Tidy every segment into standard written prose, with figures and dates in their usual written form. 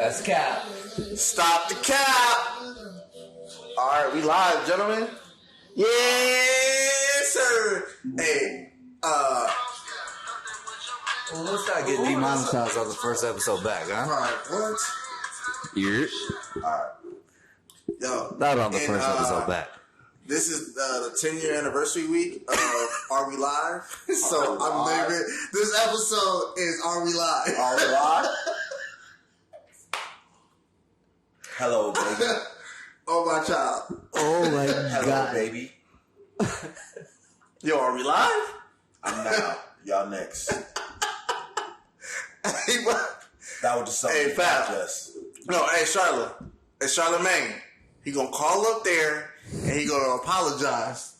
That's cap. Stop the cap. All right, we live, gentlemen. Yes, sir. Hey, well, let's not get demonetized on the first episode back, huh? What? Yeah. All right. Yo, not on the first episode back. This is the 10-year anniversary week of Are We Live? So I'm naming this episode is Are We Live? Are we live? Hello, baby. Oh, my child. Oh, my Hello, God. baby. Yo, are we live? I'm now. Y'all next. Hey, That was just something. Hey, Fab. Just. No, hey, Charlotte. Hey, Charlemagne. He gonna call up there and he gonna apologize.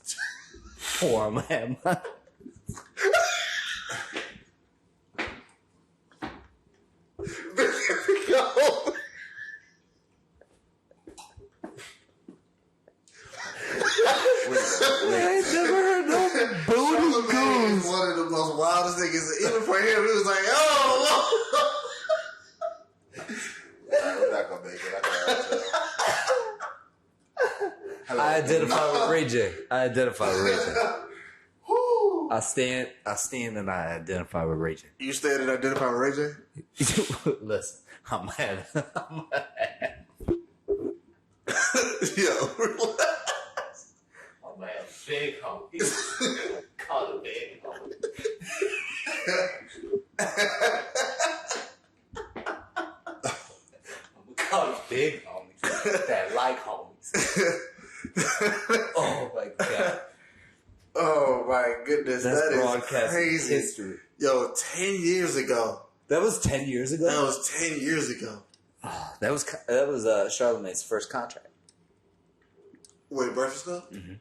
Poor man. I ain't never heard no booty Charlemagne is goose. one of the most wildest niggas. Even for him, he was like, oh. Alright, we're not gonna make it. I identify with Ray J. I identify with Ray J. I stand and I identify with Ray J. You stand and identify with Ray J? Listen, I'm mad. I'm mad. Yo, relax. Oh man, big homie. Call it big homie. I'm gonna call it big homies. That like homies. Oh my God. Oh my goodness, That's that is broadcast crazy. history. Yo, 10 years ago. That was 10 years ago? That was 10 years ago. Oh, that was Charlemagne's first contract. Wait, Breakfast Club? Mm-hmm.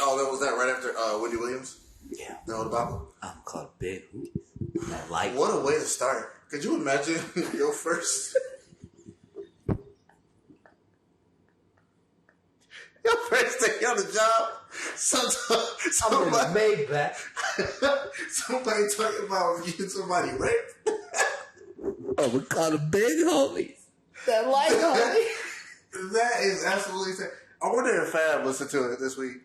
Oh, that was that right after Wendy Williams? Yeah. No, the Bible? I'm called big homies. That like What a way to start. Could you imagine your first... Your first day on the job? Somebody made that. somebody talking about getting somebody raped? Oh, we call them big homies. That like homies. That is absolutely insane. I wonder if Fab listened to it this week.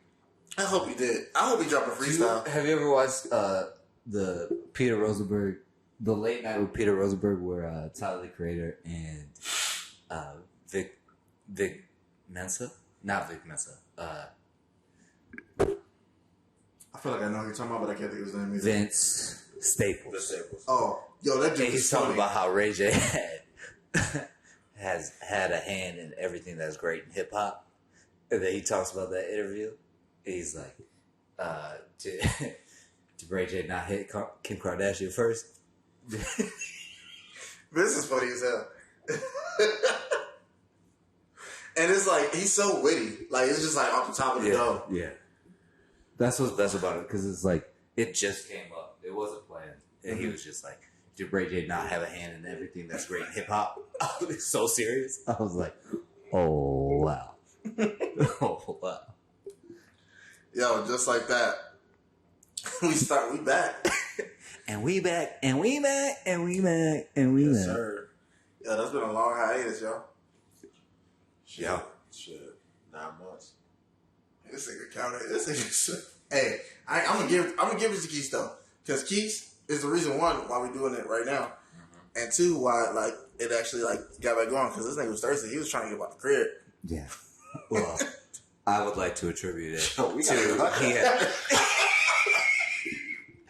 I hope he did. I hope he dropped a freestyle. Have you ever watched the Peter Rosenberg, the late night with Peter Rosenberg, where Tyler the Creator and Vic Mensa? Not Vic Mensa. I feel like I know who you're talking about, but I can't think of his name either. Vince Staples. The Staples. Oh, yo, that dude And he's is talking funny. about how Ray J has had a hand in everything that's great in hip hop. And then he talks about that interview. And he's like, did Ray J not hit Kim Kardashian first? This is funny as hell. And it's like, he's so witty. Like, it's just like off the top of the dome. Yeah. That's what's best about it, because it's like, it just came up. It wasn't planned. And he was just like, did Ray J not have a hand in everything that's great in hip hop? It's so serious. I was like, oh, wow. Oh, wow. Yo, just like that. We back. And we back, and we back, and we back, and we Yes, back. sir. Yo, that's been a long hiatus, yo. Yeah. Shit. 9 months. This nigga counted. This nigga. Hey, I'm gonna give it to Keith though, because Keith is the reason one why we're doing it right now, and two why like it actually like got back going, because this nigga was thirsty. He was trying to get about the crib. Yeah. Well, I would like to attribute it Yo, we gotta to cut he that. had,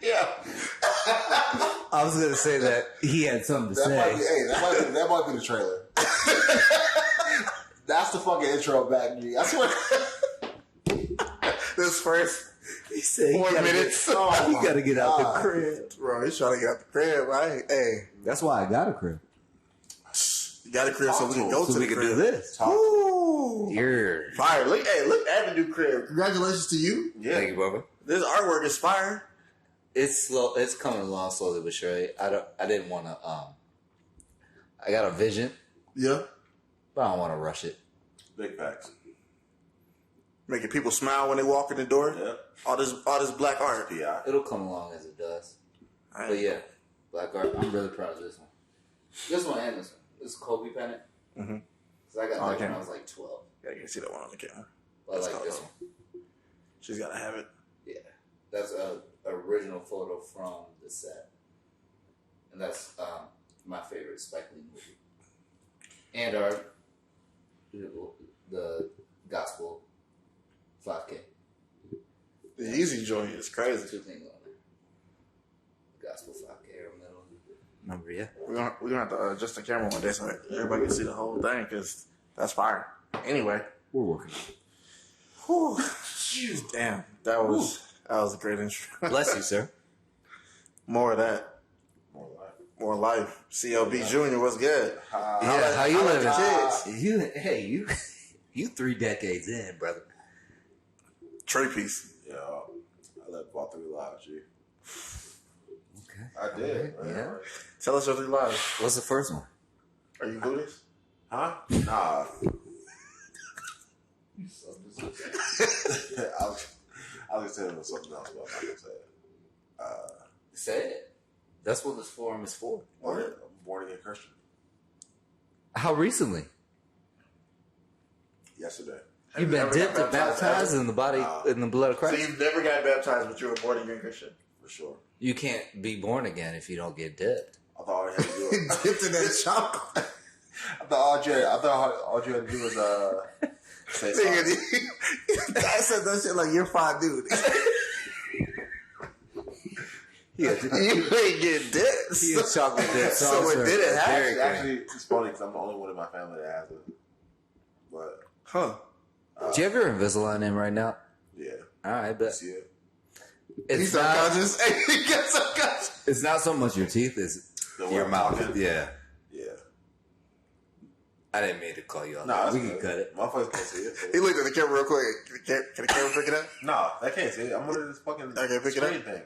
Yeah. I was gonna say that he had something to That say. might be, hey, that might be the trailer. That's the fucking intro back, G. I swear. This first He said 4 minutes. He gotta get out the God. crib. Bro, he's trying to get out the crib, right? Hey, That's why I got a crib. you got a crib so we can go So to we the can crib. do this. Ooh. You're. Fire. Look at the new crib. Congratulations to you. Yeah. Thank you, brother. This artwork is fire. It's slow. It's coming along slowly but surely. I didn't want to. I got a vision, Yeah. but I don't want to rush it. Big facts. Making people smile when they walk in the door. Yep. All this black art. PI. It'll come along as it does. But yeah, Black Art. I'm really proud of this one. This one and this one. This Kobe pennant. Mm-hmm. So I got that when I was like 12. Yeah, you can see that one on the camera. But like this one. She's gotta have it. Yeah, that's a original photo from the set, and that's my favorite Spike Lee movie. And the Gospel 5K. The Yeezy joint is crazy. Two things on there. The Gospel 5K or middle. Remember, yeah. We're gonna have to adjust the camera one day so everybody can see the whole thing because that's fire. Anyway, We're working on it. whew, damn, that was a great intro. Bless you, sir. More of that. More life. CLB Junior was good. Yeah, how you living? Kids. You 3 decades in, brother. Trey piece. Yeah, I lived about 3 lives, G. Okay. I did. Man. Yeah. Tell us your 3 lives. What's the first one? Are you Buddhist? Huh? Nah. I was telling you something else, but I'm not gonna say it. Say it. That's what this forum is for. I'm born again Christian. How recently? Yesterday. You've been dipped and baptized in the body, in the blood of So Christ. you've never got baptized, but you were born again Christian. For sure. You can't be born again if you don't get dipped. I thought all you had to do was Dipped in that chocolate. I thought all you had to do was say sorry. I said that shit like you're fine, dude. Yeah, You ain't get dipped. he is chocolate dipped. So it didn't happen. Actually, it's funny because I'm the only one in my family that has it. But Huh. Do you have your Invisalign in right now? yeah, All right, but see it. He's subconscious. He got subconscious. it's not so much your teeth, it's The way your I'm mouth. talking? Yeah. Yeah. I didn't mean to call you out. Nah, we that's can good. cut it. Motherfuckers can't see it. He looked at the camera real quick. Can the camera pick it up? No, they can't see it. I'm under this fucking Okay, pick it up. screen thing.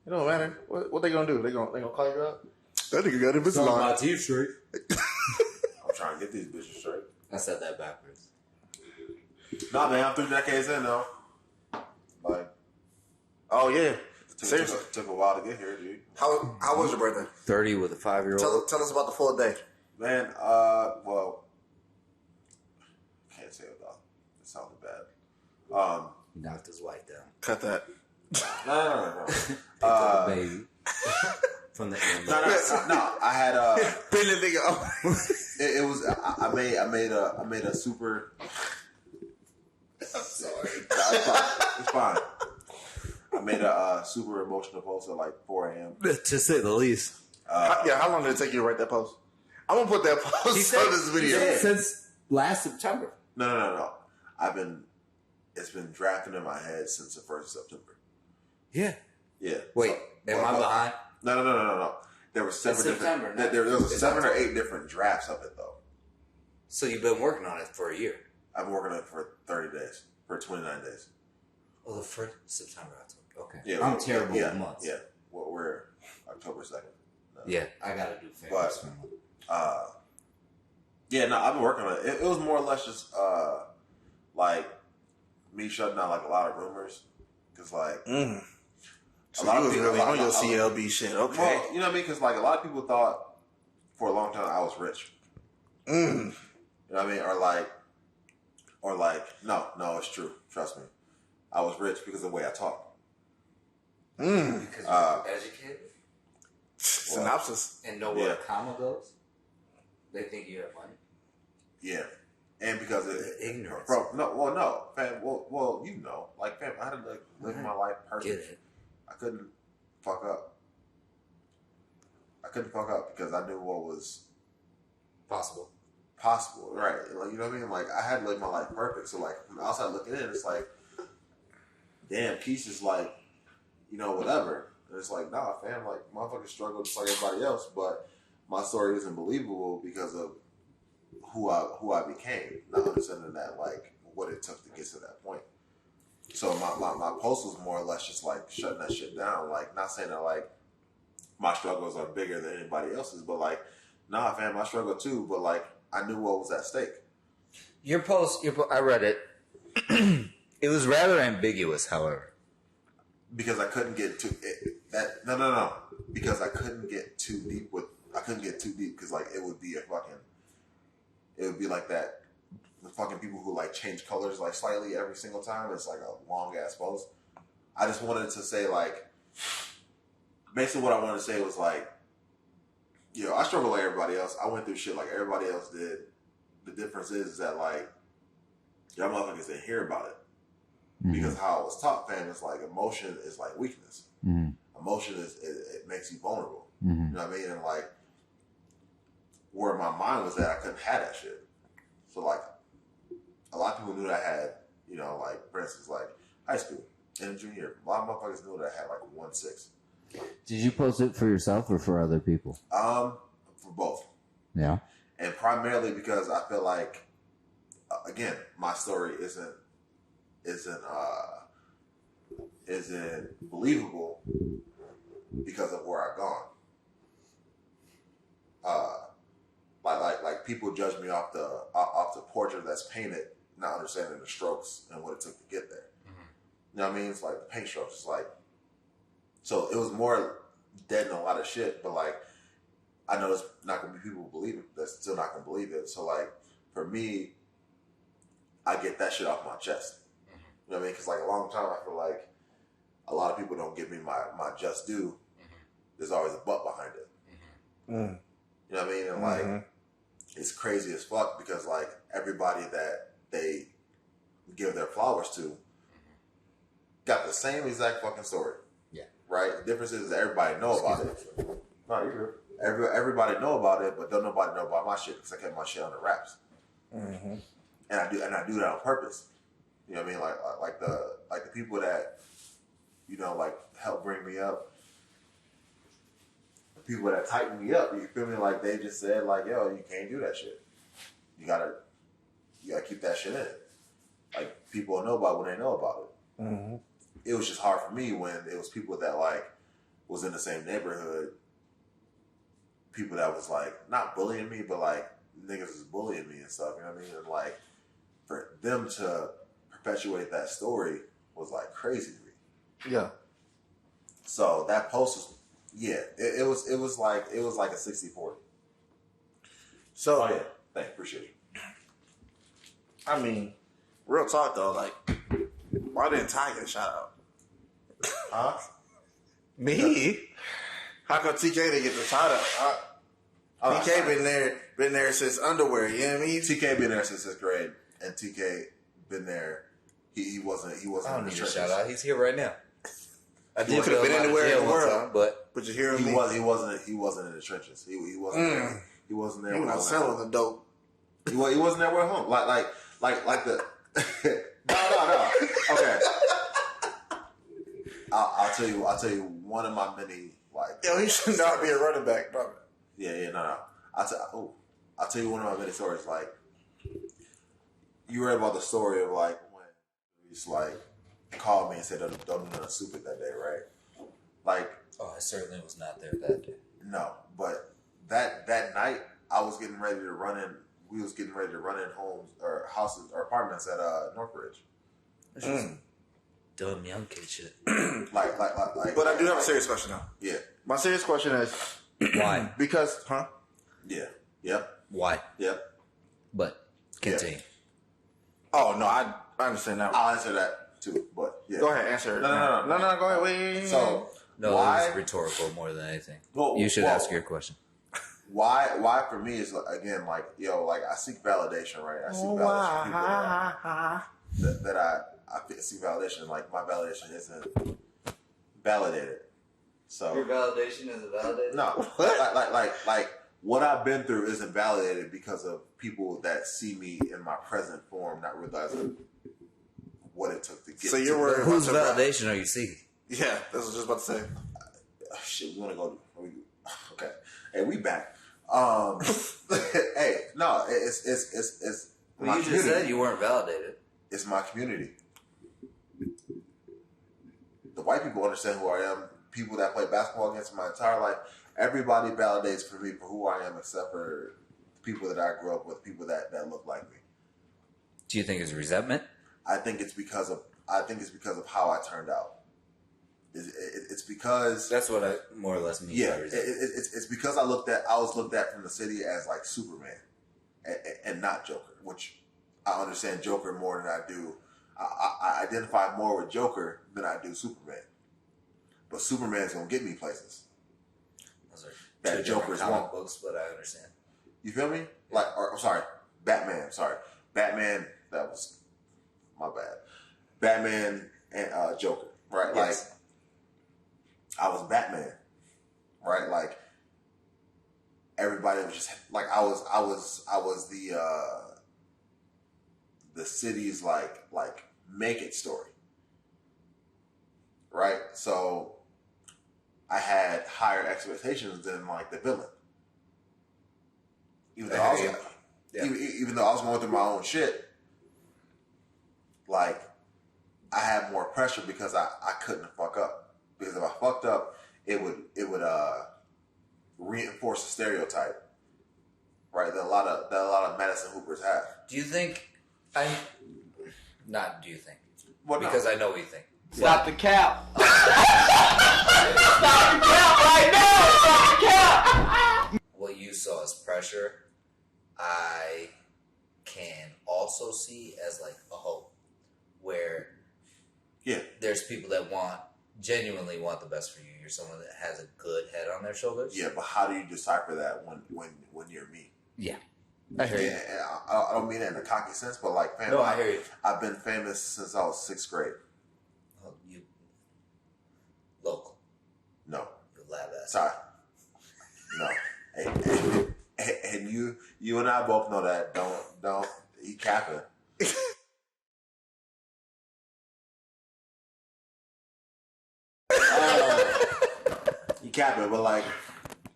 It don't matter. What they gonna do? They gonna call you up? That nigga got Something Invisalign. my teeth straight. I'm trying to get these bitches straight. I said that backwards. Nah, man, I'm 3 decades in though. Like, Oh yeah. Seriously. took a while to get here, dude. How was your birthday? 30 with a 5-year-old. Tell us about the full day. Man, well, can't say it though. It sounded bad. He knocked his wife down. Cut that. No. Picked up the baby from the end. No. I had Bend the nigga up. it was I made a super. I'm sorry. It's fine. I made a super emotional post at like 4 a.m. To say the least. How long did it take you to write that post? I'm gonna put that post on this video. Since last September. No. It's been drafting in my head since the 1st of September. Yeah. Yeah. Wait, am I behind? No. There were 7 September, different. There was 7 or 8 different drafts of it though. So you've been working on it for a year. I've been working on it for 30 days, for 29 days. Oh, the 1st September, October. Okay. Yeah, I'm terrible yeah, with months. Yeah, well, we're October 2nd. No. Yeah, I gotta do favors. I've been working on it. It was more or less just like me shutting down like a lot of rumors because like So you was really on your CLB shit. Okay. Well, you know what I mean? Because like a lot of people thought for a long time I was rich. You know what I mean? Or like no, it's true. Trust me, I was rich because of the way I talk. Because you're educated Synopsis. and know where a comma goes. They think you have money. Yeah, and because of Ignorance. fam. Well, you know, like fam, I had to like live my life perfect. Get it? I couldn't fuck up. Because I knew what was Possible. right? Like, you know what I mean? Like, I had to live my life perfect. So, like, from outside looking in, it's like, damn, Keith is like, you know, whatever. And it's like, nah, fam, like, motherfuckers struggle just like everybody else, but my story isn't believable because of who I became. Not understanding that, like, what it took to get to that point. So my post was more or less just like shutting that shit down. Like, not saying that like my struggles are bigger than anybody else's, but like, nah, fam, I struggle too. But like, I knew what was at stake. Your post, I read it. It was rather ambiguous, however. Because I couldn't get too no. Because I couldn't get too deep with I couldn't get too deep because like it would be like that. The fucking people who like change colors like slightly every single time. It's like a long ass post. I just wanted to say like, basically what I wanted to say was like, I struggle like everybody else. I went through shit like everybody else did. The difference is that like, y'all motherfuckers didn't hear about it. Because how I was taught, fam, is like emotion is like weakness. Emotion it makes you vulnerable. You know what I mean? And like, where my mind was at, I couldn't have that shit. So like, a lot of people knew that I had, like for instance, like high school and junior year. A lot of motherfuckers knew that I had like 1.6. Did you post it for yourself or for other people? For both. Yeah. And primarily because I feel like, again, my story isn't believable because of where I've gone. Like people judge me off the portrait that's painted, not understanding the strokes and what it took to get there. You know what I mean? It's like the paint strokes. It's like, so it was more dead than a lot of shit, but like, I know there's not gonna be people who believe it that's still not gonna believe it. So like, for me, I get that shit off my chest. You know what I mean? Because like a long time, I feel like a lot of people don't give me my just due. There's always a but behind it. You know what I mean? And like, it's crazy as fuck because like everybody that they give their flowers to got the same exact fucking story. Yeah. Right? The difference is that everybody know about it. No, you're good. Everybody know about it, but don't nobody know about my shit because I kept my shit under wraps. And I do that on purpose. You know what I mean? Like the people that, like help bring me up, the people that tighten me up, you feel me? Like they just said like, yo, you can't do that shit. You gotta keep that shit in. Like people will know about when they know about it. It was just hard for me when it was people that like was in the same neighborhood. People that was like not bullying me, but like niggas was bullying me and stuff. You know what I mean? And like for them to perpetuate that story was like crazy to me. Yeah. So that post was, it was like a 60-40. So yeah, thanks, appreciate you. I mean, real talk though, like, why didn't Ty get shot out? Huh? Me? How come TK didn't get the shot out? TK been there since underwear. You know what I mean? TK been there since 6th grade, and TK been there. He wasn't. I don't need a shout out. He's here right now. I did could have been anywhere in the world, time, but you hear him? He wasn't in the trenches. He wasn't there. He wasn't there. He was not selling the dope. He wasn't there with home. Like the. No. Okay. I'll tell you one of my many like. Yo, he should not be a running back, brother. Yeah, no. I'll tell you one of my many stories. Like, you read about the story of like when he's like called me and said don't do nothing stupid that day, right? Like, oh, I certainly was not there that day. No, but that night I was getting ready to run in. We was getting ready to run in homes or houses or apartments at Northridge. Dumb young kid shit. Like. But I do have a serious question now. Yeah. My serious question is why? Because, Yeah. Yep. Why? Yep. But continue. Yeah. Oh no, I understand that. I'll answer that too. But yeah. Go ahead, answer it. No. Go ahead. Wait. So no, why? It's rhetorical more than anything. Well, you should ask your question. Why for me is again like I seek validation, right? I seek validation. That I seek validation. Like my validation isn't validated. So your validation isn't validated. No, like what I've been through isn't validated because of people that see me in my present form, not realizing what it took to get. So you're worried whose validation are you seeking? Yeah, that's what I was just about to say. Shit, we want to go. Okay, hey, we back. Hey, no, it's. Well, you just said you weren't validated. It's my community. The white people understand who I am. People that play basketball against my entire life, everybody validates for me for who I am, except for people that I grew up with, people that look like me. Do you think it's resentment? I think it's because of how I turned out. It's because that's what I more or less mean. Yeah, it's because I was looked at from the city as like Superman, and not Joker, which I understand Joker more than I do. I identify more with Joker than I do Superman, but Superman's gonna get me places. Those are that Joker's won't. Books, but I understand. You feel me? Like, I'm sorry, Batman. Sorry, Batman. That was my bad. Batman and Joker, right? Yes. Like, I was Batman, right? Like, everybody was just like I was the city's like make it story, right? So I had higher expectations than like the villain, even though even though I was going through my own shit. Like, I had more pressure because I couldn't fuck up. Because if I fucked up, it would reinforce the stereotype, right? That a lot of Madison Hoopers have. Do you think Not do you think? What? Because I know what you think. Stop the cap! Stop the cap right now! Stop the cap! What you saw as pressure, I can also see as like a hope, where there's people that genuinely want the best for you. You're someone that has a good head on their shoulders. Yeah, but how do you decipher that when you're me? Yeah, I hear you. I don't mean it in a cocky sense, but like, man, I hear you. I've been famous since I was 6th grade. Oh, you local? No, You lab ass. sorry, no. And you and I both know that. Don't you capping? You capping, but like,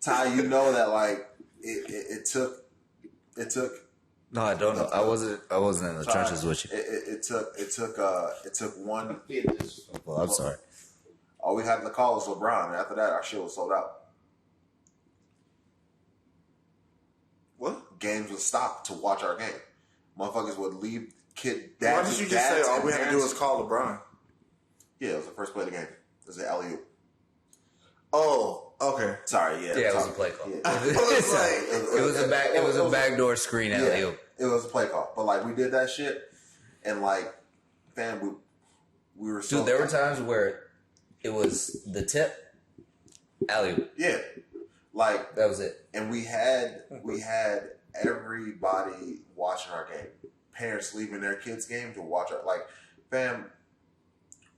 Ty, you know that like it took. No, I don't know. I wasn't in the trenches with you. It took one. Well, I'm sorry. All we had to call was LeBron, and after that, our shit was sold out. What? Games would stop to watch our game. Motherfuckers would leave Why did you just say all we had to do was call LeBron? Yeah, it was the first play of the game. It was an alley-oop. Oh, okay. Sorry, yeah. Yeah, it was a play call. Yeah. It was a backdoor screen alley-oop. It was a play call. But like, we did that shit, and like, fam, we were so... Dude, there were times where it was the tip, alley-oop. Yeah. Like, that was it. And we had everybody watching our game. Parents leaving their kids' game to watch our... Like, fam,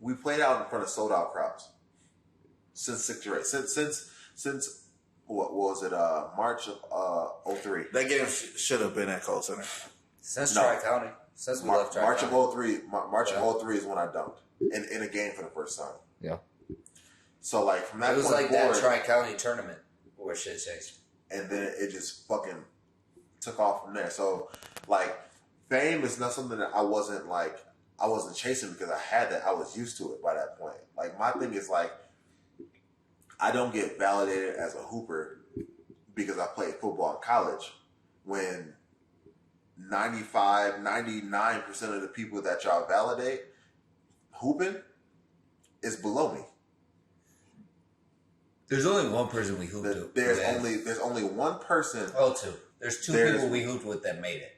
we played out in front of sold-out crowds since 6th grade. Since what was it? March of 03. That game should have been at Cold Center. Since Tri-County. Since we left Tri-County. March of 03 is when I dunked in a game for the first time. Yeah. So like, from that point it was like forward, that Tri-County tournament where shit changed. And then it just fucking took off from there. So like, fame is not something that I wasn't chasing because I had that. I was used to it by that point. Like, my thing is like, I don't get validated as a hooper because I played football in college when 99% of the people that y'all validate hooping is below me. There's only one person we hooped with. There's only one person. Oh, two. There's two people we hooped with that made it.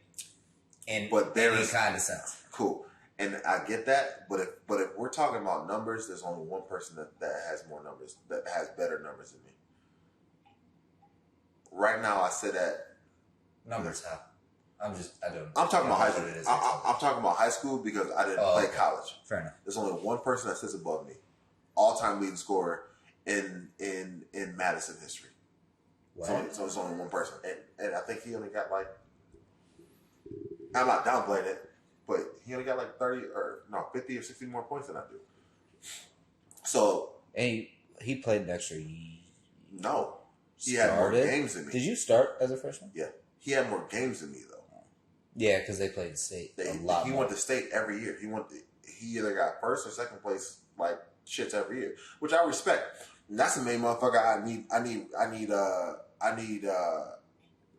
In any kind of sense. Cool. And I get that, but if we're talking about numbers, there's only one person that has more numbers, that has better numbers than me. Right now, I say that numbers how? I'm talking about high school. I'm talking about high school because I didn't play college. Fair enough. There's only one person that sits above me, all-time leading scorer in Madison history. Wow. So there's only one person, and I think he only got like. I'm not downplaying it. But he only got like 50 or 60 more points than I do. So. And he played an extra. No. He had more games than me. Did you start as a freshman? Yeah. He had more games than me, though. Yeah, because they played state a lot more. He went to state every year. He either got first or second place, like, shits every year. Which I respect. And that's the main motherfucker I need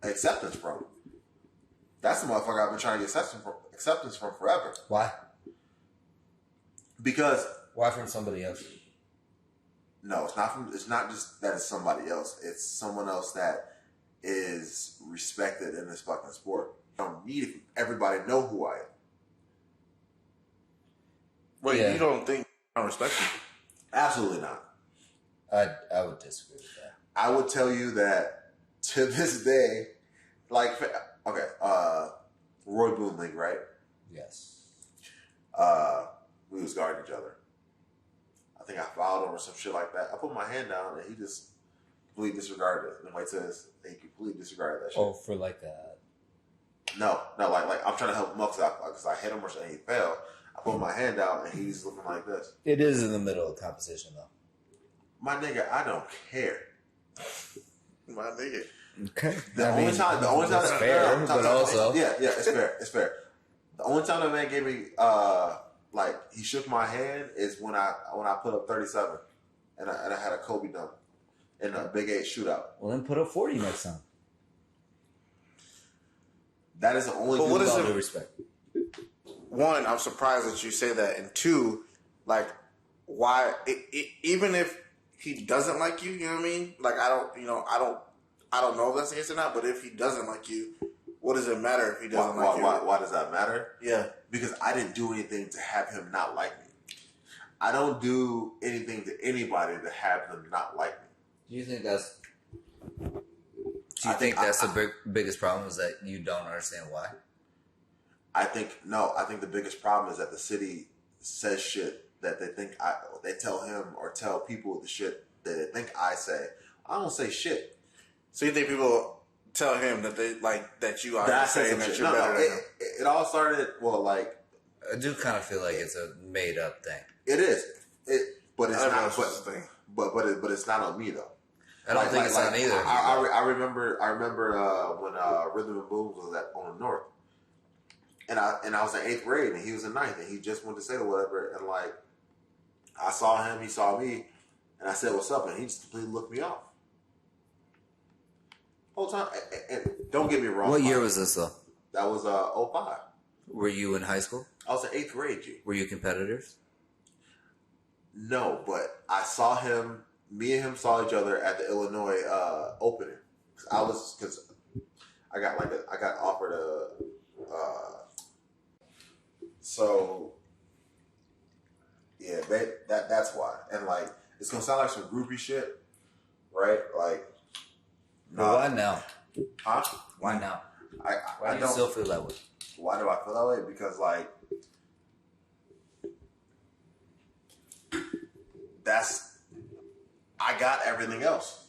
acceptance from. That's the motherfucker I've been trying to get acceptance from forever. Why? Because... Why from somebody else? No, it's not from. It's not just that it's somebody else. It's someone else that is respected in this fucking sport. I don't need everybody to know who I am. Wait, Yeah. you don't think I respect you? Absolutely not. I would disagree with that. I would tell you that to this day, like, okay, Roy Boone League, right? Yes. We was guarding each other. I think I fouled him or some shit like that. I put my hand down and he just completely disregarded it. And Mike says he completely disregarded that shit. Oh, for like a... No, like I'm trying to help him up because I hit him or something. He fell. I put my hand out and he's looking like this. It is in the middle of competition, though. My nigga, I don't care. My nigga. Okay. The only time that's fair, but also... Yeah, it's fair. It's fair. The only time that man gave me like he shook my hand is when I put up 37 and I had a Kobe dunk in a Big 8 shootout. Well, then put up 40 next time. That is the only. But what is With all it? due respect. One, I'm surprised that you say that, and two, like, why? Even if he doesn't like you, you know what I mean? Like, I don't know if that's the case or not. But if he doesn't like you, what does it matter if he doesn't like you? Why does that matter? Yeah, Because I didn't do anything to have him not like me. I don't do anything to anybody to have them not like me. Do you think that's... Do you think that's the biggest problem is that you don't understand why? I think the biggest problem is that the city says shit that they tell him or tell people the shit that they think I say. I don't say shit. so you think people tell him that they like that you are That I say saying some that shit. you're better than him? It all started like I do kind of feel like it's a made-up thing. it is. But it's I don't know not. if that's the thing. But it's not on me though. I don't think it's on either. I remember when Rhythm and Blues was on the North, and I was in 8th grade and he was in 9th and he just went to say whatever and like I saw him, he saw me, and I said what's up and he just completely looked me off. Whole time, and don't get me wrong. What year was this, though? That was 05. Were you in high school? I was in 8th grade, G. Were you competitors? No, but I saw him. Me and him saw each other at the Illinois opening. Because I got offered a. So yeah, that's why. And like, it's gonna sound like some groupie shit, right? Like, Well, why now? huh? Why now? I Why do you don't. still feel that way? Why do I feel that way? Because like, I got everything else.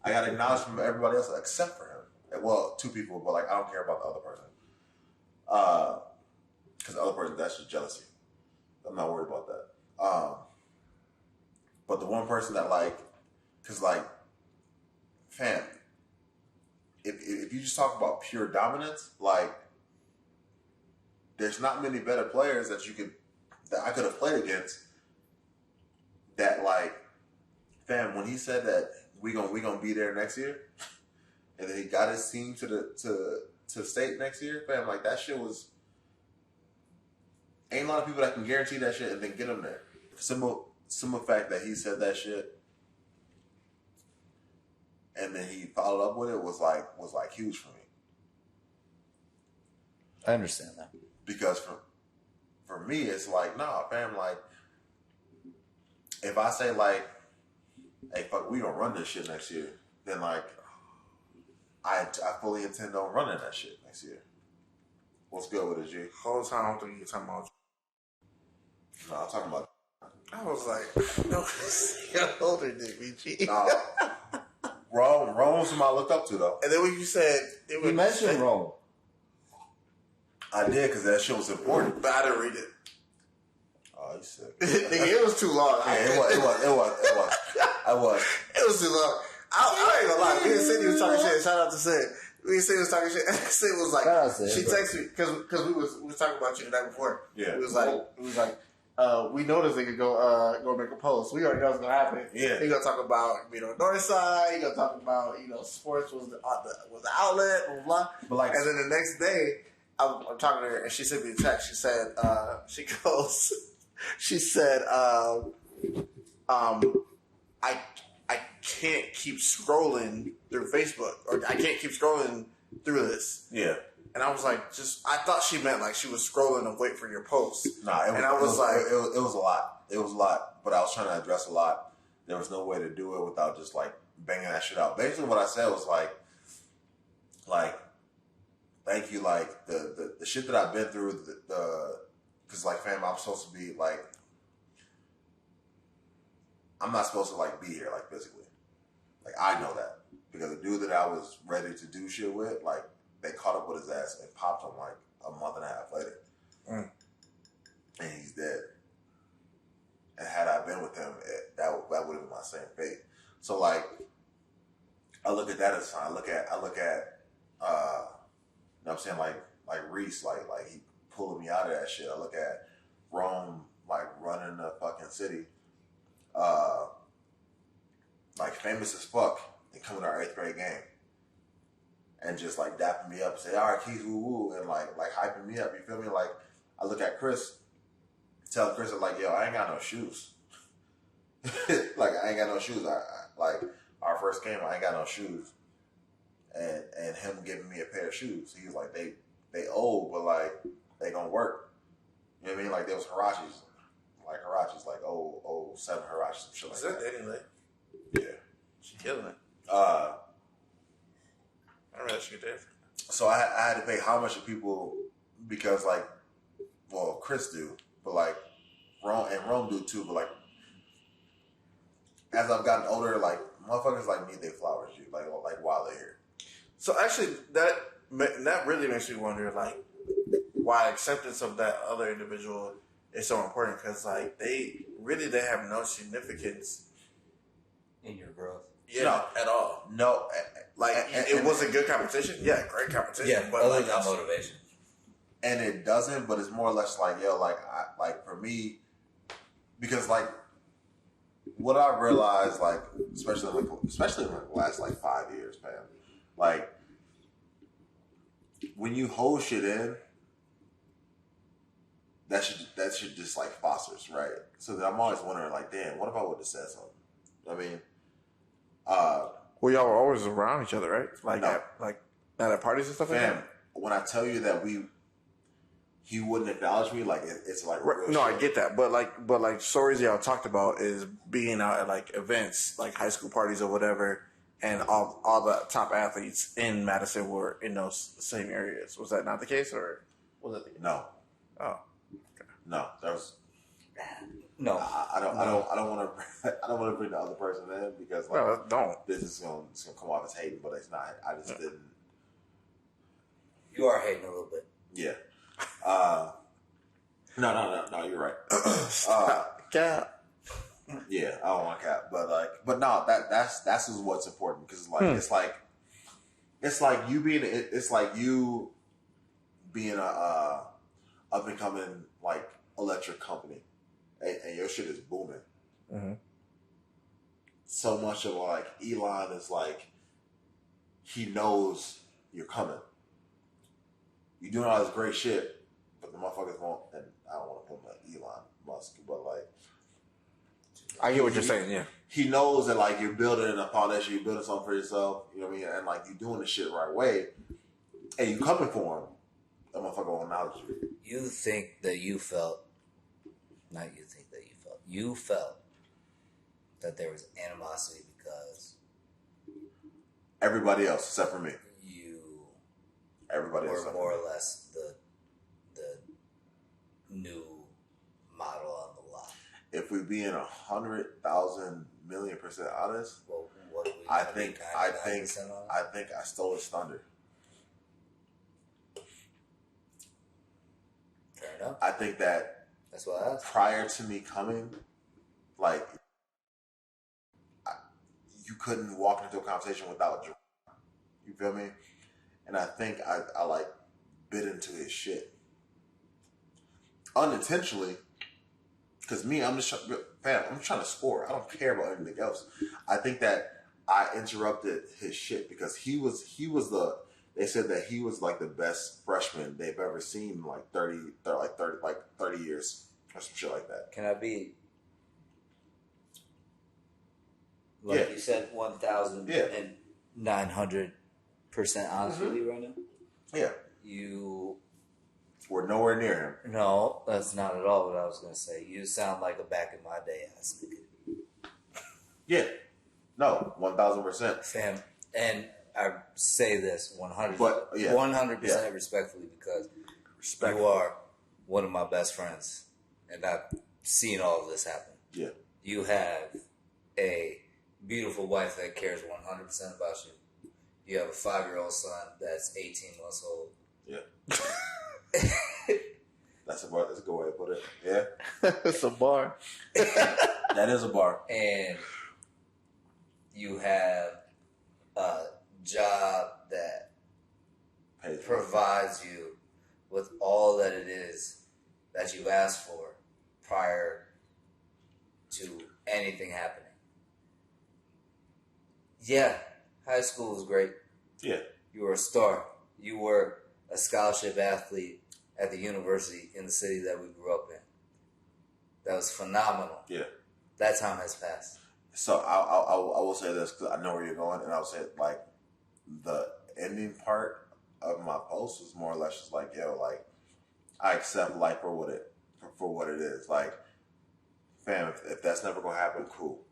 I got acknowledged from everybody else except for him. Well, 2 people, but like I don't care about the other person. Because the other person, that's just jealousy. I'm not worried about that. But the one person that like, because like, fam, if you just talk about pure dominance, like, there's not many better players that I could have played against. That like, fam, when he said that we gonna be there next year, and then he got his team to state next year, fam, like that shit was. Ain't a lot of people that can guarantee that shit and then get them there. Simple fact that he said that shit, and then he followed up with it was like huge for me. I understand that. Because for me, it's like, nah, fam, like, if I say, like, hey, fuck, we gonna run this shit next year, then, like, I fully intend on running that shit next year. What's good with it, G? Whole time I don't think you're talking about. No, I'm talking about. I was like, no, you're older than me, G. Nah, Rome was somebody I looked up to, though. And then when you said... You mentioned Rome. I did, because that shit was important. But I didn't read it. Oh, you sick. Nigga, it was too long. Yeah, it was. I was. It was too long. I ain't gonna lie. Me and Cindy was talking shit. Shout out to Sid. Me and Cindy was talking shit. And Sid was like, Shout out, Sid, she bro. texted me because we was talking about you the night before. Yeah. It was like, we know this nigga go make a post. We already know what's gonna happen. Yeah. He gonna talk about North Side. He gonna talk about sports was the outlet, blah blah. But like, And then the next day, I'm talking to her, and she sent me a text. She said, she goes, she said, I can't keep scrolling through Facebook, or I can't keep scrolling through this. Yeah. And I was like, I thought she meant like she was scrolling and wait for your post. Nah, it was a lot. It was a lot, but I was trying to address a lot. There was no way to do it without just like banging that shit out. Basically, what I said was like, thank you, like the shit that I've been through, because like, fam, I'm supposed to be like, I'm not supposed to like be here like physically. Like, I know that because the dude that I was ready to do shit with, like, they caught up with his ass and popped him like a month and a half later, and he's dead. And had I been with him, that would have been my same fate. So like, I look at that as I look at, you know what I'm saying, like Reese, like he pulling me out of that shit. I look at Rome, like running the fucking city, like famous as fuck, and coming to our 8th grade game, and just like dapping me up, and say, "All right, Keith, woo woo," and like hyping me up. You feel me? Like, I look at Chris, tell Chris, like, "Yo, I ain't got no shoes." Like, I ain't got no shoes. I like our first game, I ain't got no shoes, and him giving me a pair of shoes. He was like, they old, but like they gonna work. You know what I mean? Like, there was Hirachis, like 07 Hirachis, some shit like that. Is that dating late? Yeah, She killing it. I remember that shit different. So I had to pay homage to people because, like, well, Chris do, but like Rome do too. But like, as I've gotten older, like, motherfuckers like need their flowers, dude. Like while they're here. So actually, that really makes me wonder, like, why acceptance of that other individual is so important, because like they have no significance in your growth. Yeah, no, at all. No, like it was a good competition. Yeah, great competition. Yeah, but other like than motivation. And it doesn't, but it's more or less like, yo, like for me, because like what I realized, like especially in the last like 5 years, man, like when you hold shit in, that should just like fosters, right? So that I'm always wondering, like, damn, what if I would have said something? I mean, well, y'all were always around each other, right? Like, no. Not at parties and stuff like that. When I tell you that he wouldn't acknowledge me, like it's like real no, shit. I get that, but like stories y'all talked about is being out at like events, like high school parties or whatever, and all the top athletes in Madison were in those same areas. Was that not the case, or was that the case? No. Oh, okay. No, that was. No, I don't want to bring the other person in because like, no, don't. This is gonna come off as hating, but it's not. I just didn't. You are hating a little bit. Yeah. No. You're right. Cap. Yeah, I don't want to cap, but no, that's what's important because like it's like you being a up and coming like electric company. And your shit is booming. Mm-hmm. So much of like Elon is like, he knows you're coming. You're doing all this great shit, but the motherfuckers won't. And I don't want to put like Elon Musk, but like, I get what you're saying. Yeah, he knows that like you're building a foundation, you're building something for yourself. You know what I mean? And like you're doing the shit the right way, and you coming for him. That motherfucker will acknowledge you. You think that you felt. Not you think that you felt. You felt that there was animosity because everybody else except for me. Everybody else were more or less the new model on the block. If we being 100,000 million% honest, well, what I think I stole his thunder. Fair enough. I think that that's what I asked. Prior to me coming, like, you couldn't walk into a conversation without you. You feel me? And I think I like bit into his shit unintentionally, because me, I'm trying to score. I don't care about anything else. I think that I interrupted his shit because he was they said that he was like the best freshman they've ever seen in like 30 years or some shit like that. Can I be Like you said, 1,900% honest with you right now. Yeah. We're nowhere near him. No, that's not at all what I was going to say. You sound like a back in my day ass nigga. Yeah. No, 1,000%. Fam, and I say this 100%, but, 100% respectfully because you are one of my best friends, and I've seen all of this happen. Yeah. You have a beautiful wife that cares 100% about you. You have a 5-year-old son that's 18 months old. Yeah. That's a good way to put it. Yeah. It's a bar. That is a bar. And you have a job that provides you with all that it is that you asked for prior to anything happening. Yeah, high school was great. Yeah. You were a star. You were a scholarship athlete at the university in the city that we grew up in. That was phenomenal. Yeah. That time has passed. So I will say this because I know where you're going, and I'll say like the ending part of my post was more or less just like, yo, like I accept life for what it is. Like, fam, if that's never gonna happen, cool.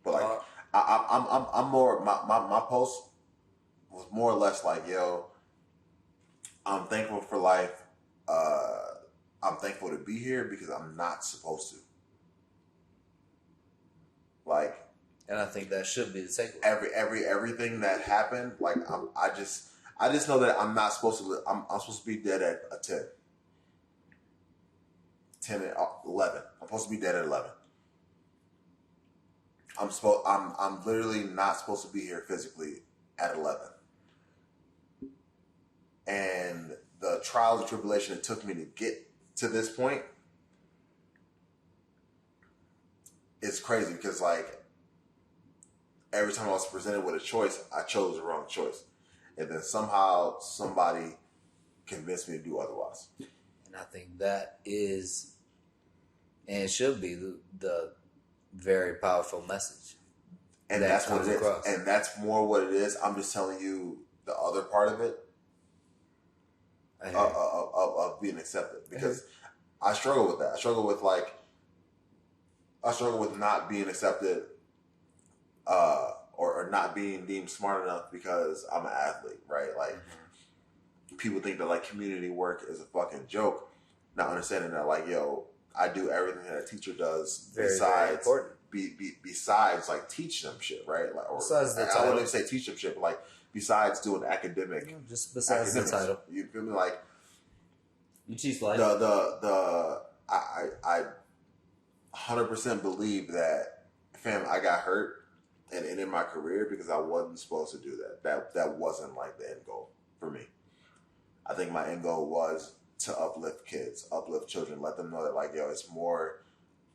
But like, I'm more my post was more or less like, yo, I'm thankful for life. I'm thankful to be here because I'm not supposed to. Like, and I think that should be the takeaway. Everything that happened, like I just know that I'm not supposed to. I'm supposed to be dead at a 10 at 11. I'm supposed to be dead at 11. I'm literally not supposed to be here physically at 11. And the trials and tribulation it took me to get to this point is crazy because, like, every time I was presented with a choice, I chose the wrong choice. And then somehow somebody convinced me to do otherwise. And I think that is, and it should be, the very powerful message. And that's what it is. And that's more what it is. I'm just telling you the other part of it. Of being accepted, because I struggle with that. I struggle with not being accepted, or not being deemed smart enough because I'm an athlete, right? Like, people think that like community work is a fucking joke, not understanding that like, yo, I do everything that a teacher does besides like teach them shit, right? Like, or besides the title. I wouldn't even say teach them shit, but like besides doing academic, just besides the title. You feel me? Like, you teach life. I 100% believe that, fam, I got hurt and ended my career because I wasn't supposed to do that. That wasn't like the end goal for me. I think my end goal was to uplift kids, uplift children, let them know that like, yo, it's more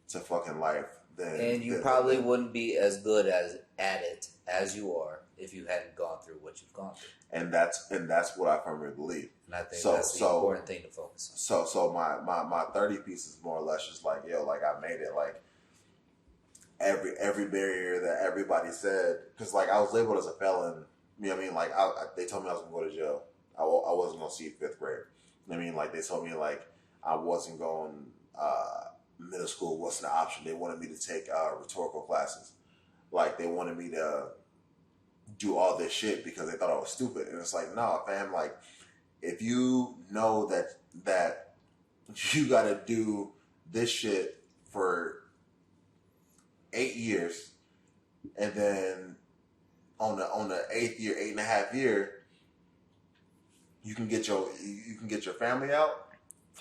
to fucking life than. And you probably wouldn't be as good at it as you are if you hadn't gone through what you've gone through. And that's what I firmly believe. And I think that's the important thing to focus on. So my 30 piece is more or less just like, yo, like I made it. Like every barrier that everybody said, because like I was labeled as a felon. You know what I mean? Like they told me I was gonna go to jail. I wasn't gonna see 5th grade. You know what I mean? Like they told me like I wasn't going. Middle school wasn't an option. They wanted me to take rhetorical classes. Like they wanted me to do all this shit because they thought I was stupid. And it's like, nah, fam, like if you know that you gotta do this shit for 8 years and then on the 8th year, 8.5 year, you can get your family out.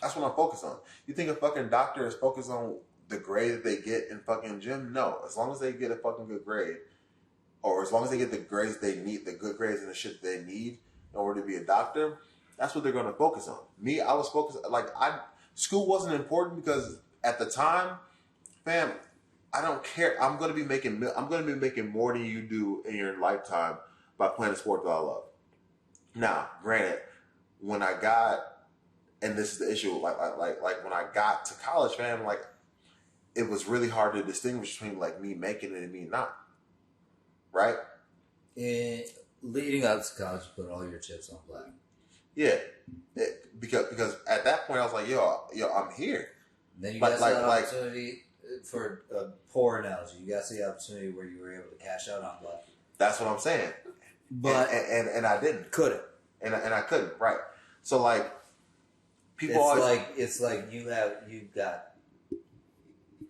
That's what I'm focused on. You think a fucking doctor is focused on the grade that they get in fucking gym? No. As long as they get a fucking good grade, or as long as they get the grades they need, the good grades and the shit they need in order to be a doctor, that's what they're going to focus on. Me, I was focused, school wasn't important because at the time, fam, I don't care. I'm going to be making more than you do in your lifetime by playing a sport that I love. Now, granted, when I got, and this is the issue, like when I got to college, fam, like it was really hard to distinguish between like me making it and me not. right? Leading up to college, you put all your chips on black. Yeah, because at that point I was like, yo, I'm here. Then you got the opportunity for a poor analogy. You got the opportunity where you were able to cash out on black. That's what I'm saying. But and I didn't. Couldn't. And I couldn't. Right. So like people it's like you've got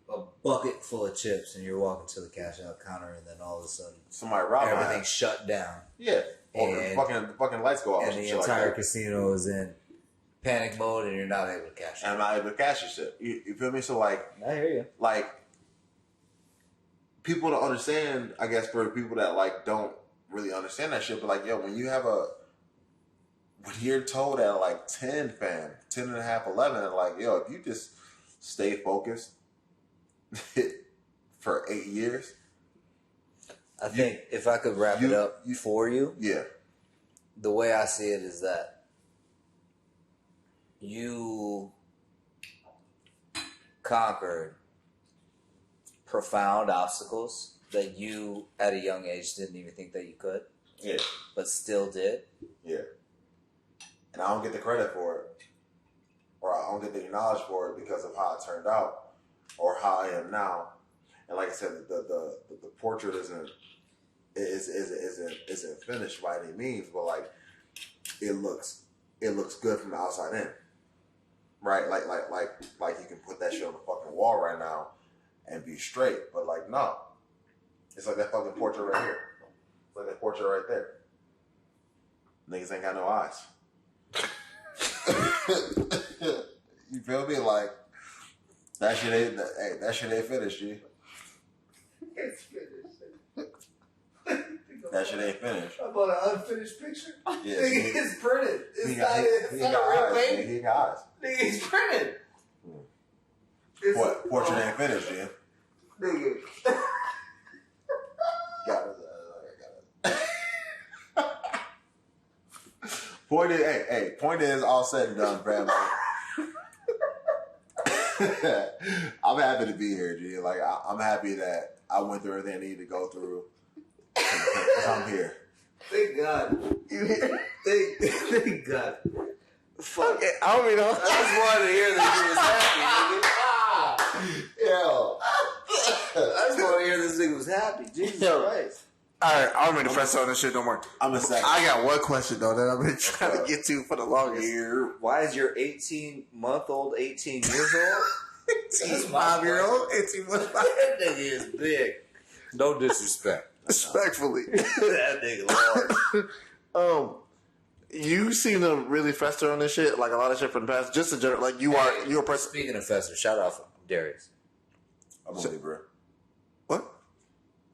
a bucket full of chips and you're walking to the cash out counter and then all of a sudden somebody robbed everything's shut down. Yeah. Or the fucking lights go off. And the entire casino is in panic mode and you're not able to cash it. And I'm not able to cash your shit. You feel me? So like I hear you. Like people don't understand, I guess, for people that like don't really understand that shit, but like, yo, when you're told at like 10 and a half, 11, and like, yo, if you just stay focused for 8 years. I think if I could wrap it up for you, yeah, the way I see it is that you conquered profound obstacles that you at a young age didn't even think that you could. Yeah. But still did. Yeah. And I don't get the credit for it. Or I don't get the knowledge for it because of how it turned out or how I am now. And like I said, the portrait isn't finished by any means, but like it looks good from the outside in. Right? Like you can put that shit on the fucking wall right now and be straight. But like no. It's like that fucking portrait right here. It's like that portrait right there. Niggas ain't got no eyes. You feel me? Like that shit ain't finished, G. It's finished. That shit ain't finished. I bought an unfinished picture. Yeah, It's printed. It's not a real eyes. baby. He got eyes. Nigga, it's printed. What? Portrait ain't finished, G. Nigga. Got it. Point is, all said and done, fam. I'm happy to be here, G. Like, I'm happy that I went through everything I needed to go through. Because I'm here. Thank God. You here? Thank God. Fuck it. I don't even know. I just wanted to hear that he was happy, nigga. Yo. I just want to hear this nigga was happy. Jesus Christ. Alright, I don't mean to press on this shit no more. I'm a second. I got one question though that I've been trying to get to for the longest. Why is your 18-month-old 18 years old? 5-year-old, 18 months. That nigga is big. No disrespect. Respectfully. That nigga large. You seem to really fester on this shit, like a lot of shit from the past. Just in general, like you're a person. Speaking of fester, shout out Darius. I'm a Libra. What?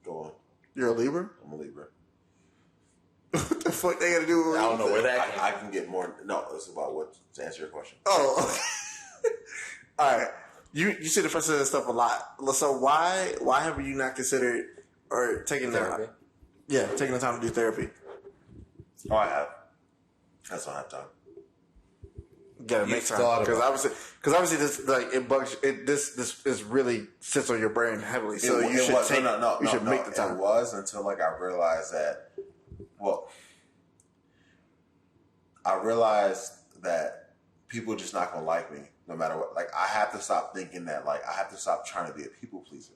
Go on. You're a Libra? I'm a Libra. What the fuck they gotta do with I don't know where that came I can get more. No, it's about what to answer your question. Oh, okay. All right. You see the first of this stuff a lot. So why have you not considered or taking Therapy? taking the time to do therapy? Oh, I have. I just don't have time. You gotta make time because obviously this like it bugs this is really sits on your brain heavily. So you should make the time. It was until like I realized that. Well, I realized that people are just not gonna like me no matter what. Like I have to stop thinking that. Like I have to stop trying to be a people pleaser.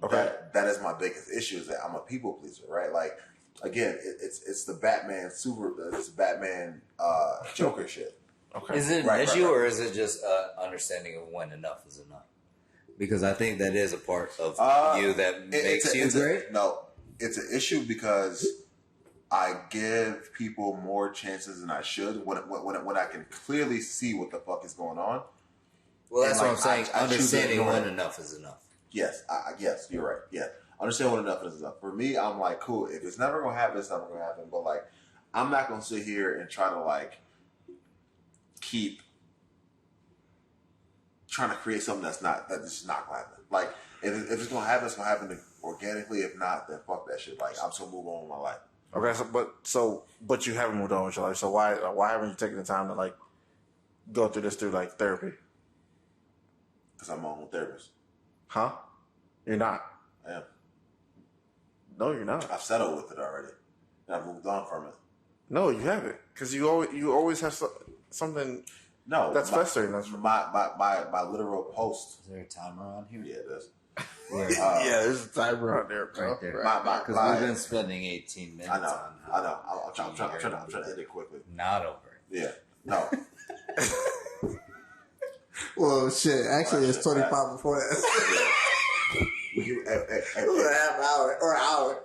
Okay, that is my biggest issue is that I'm a people pleaser, right? Like again, it's the Batman Joker shit. Okay, is it an issue or is it just understanding of when enough is enough? Because I think that is a part of you that makes you great. No, it's an issue because I give people more chances than I should when I can clearly see what the fuck is going on. Well, that's and what I'm saying. Understanding when it. enough is enough. Yes, yes, you're right. Yeah, understand when enough is enough. For me, I'm like, cool. If it's never gonna happen, it's never gonna happen. But like, I'm not gonna sit here and try to like keep trying to create something that's just not gonna happen. Like, if it's gonna happen, it's gonna happen organically. If not, then fuck that shit. Like, I'm just gonna move on with my life. Okay, but you haven't moved on with your life. So why haven't you taken the time to like go through this through like therapy? Because I'm my own therapist. Huh? You're not. I am. No, you're not. I've settled with it already. And I've moved on from it. No, you haven't. Because you always have something No, that's festering. That's my literal post. Is there a timer on here? Yeah, it is. Where, yeah, there's a timer on there, bro. right there. My- Because my- we've been spending 18 minutes I know. on I know. I'm trying to end it quickly. not over. Yeah. No. Well, shit. Actually, it's 25 before that. It It was a half hour or an hour.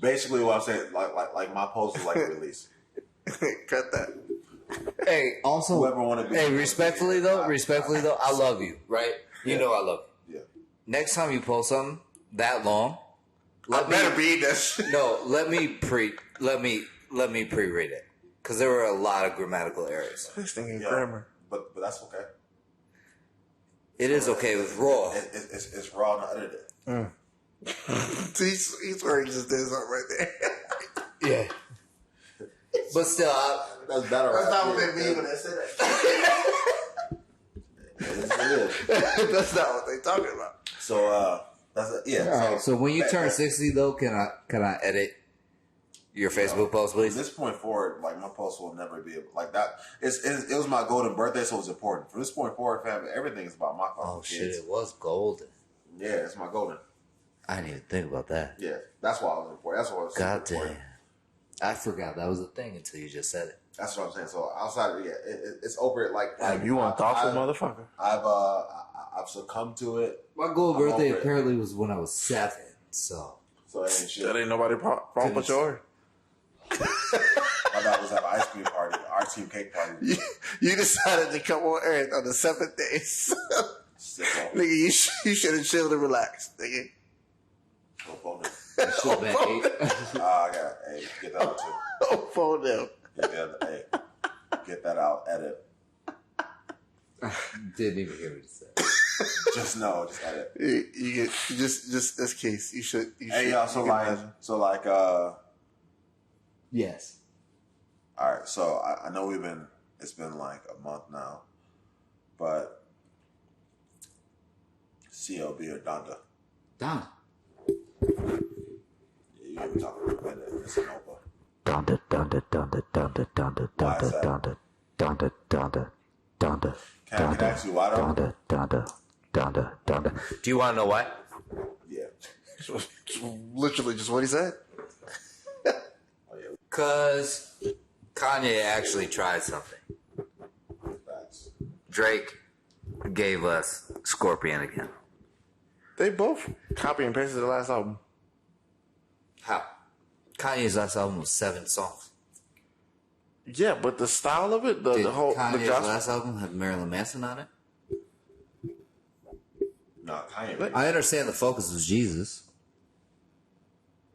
basically, what I'm saying, like my post is like a release. Cut that. Hey, also, Whoever want to be. hey, respectfully though, I love you, right? You know I love you. Yeah. Next time you post something that long, I better read that shit. no, let me pre-read it because there were a lot of grammatical errors. This thing is Yeah. grammar. But that's okay. It is okay with raw. It's raw and unedited. He's where he just did something right there. Yeah, but still, That's better. That's right not what there. they mean when they say that. It is. That's not what they talking about. So that's yeah. so when you turn 60 though, can I edit your Facebook post, From please? this point forward, like my post will never be like that. It was my golden birthday, so it was important. From this point forward, fam, everything is about my fucking Oh kids. shit, it was golden. Yeah, it's my golden. I didn't even think about that. Yeah, that's why it was important. That's why it was super God damn. important. I forgot that was a thing until you just said it. That's what I'm saying. So outside, it's over. Like You want thoughtful motherfucker? I've succumbed to it. My gold I'm birthday over it. apparently was when I was 7, so. So it ain't shit. That ain't nobody problem but yours. My dad was at an ice cream party, our team cake party. You decided to come on Earth on the 7th day. Nigga, you should have chilled and relaxed, nigga. Go phone them. I should have been 8. I got hey, get that out too. Oh, phone them. Get that out. Edit. Didn't even hear what you said. Just edit. You get just this case. You should. Hey y'all, so like Yes. all right, so I know it's been like a month now, but CLB or Donda. Donda. You been talking about it. It's an Opa. Donda. Why is that? Can I ask you why though? Donda. Do you want to know why? Yeah. Literally just what he said. Oh yeah. Because Kanye actually tried something. Facts. Drake gave us Scorpion again. They both copy and pasted the last album. How? Kanye's last album was 7 songs. Yeah, but the style of it, Did the whole Kanye's the gospel. last album have Marilyn Manson on it? No, Kanye. I understand the focus was Jesus.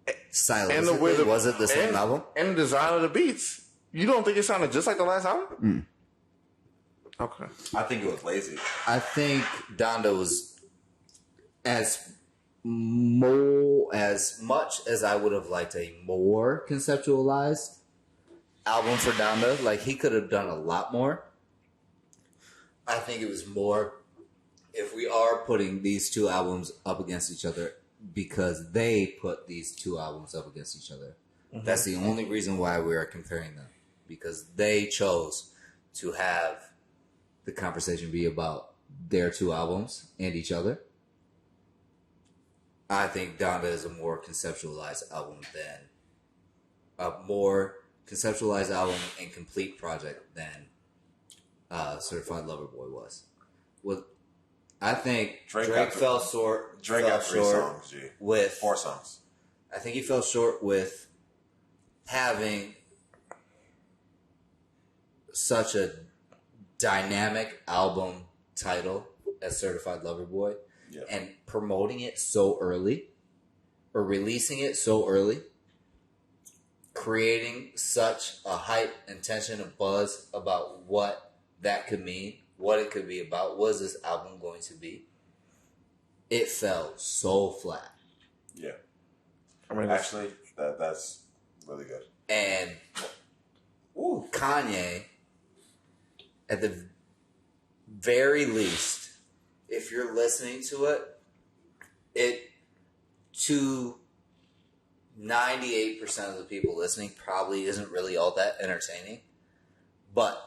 And Stylistically, was it the same album? And the design of the beats. You don't think it sounded just like the last album? Okay. I think it was lazy. I think Donda was as much as I would have liked a more conceptualized album for Donda. Like, he could have done a lot more. I think it was more, if we are putting these two albums up against each other because they put these two albums up against each other. Mm-hmm. That's the only reason why we are comparing them. Because they chose to have the conversation be about their two albums and each other. I think Donda is a more conceptualized album and complete project than Certified Lover Boy was. Well, I think Drake fell short. Drake got 3 songs, G. With 4 songs. I think he fell short with having such a dynamic album title as Certified Lover Boy. Yeah. And promoting it so early, or releasing it so early, creating such a hype and tension and buzz about what that could mean, what it could be about, what is this album going to be? It fell so flat. Yeah. I mean, Actually, that's really good. And Kanye, at the very least, if you're listening to it to 98% of the people listening probably isn't really all that entertaining. But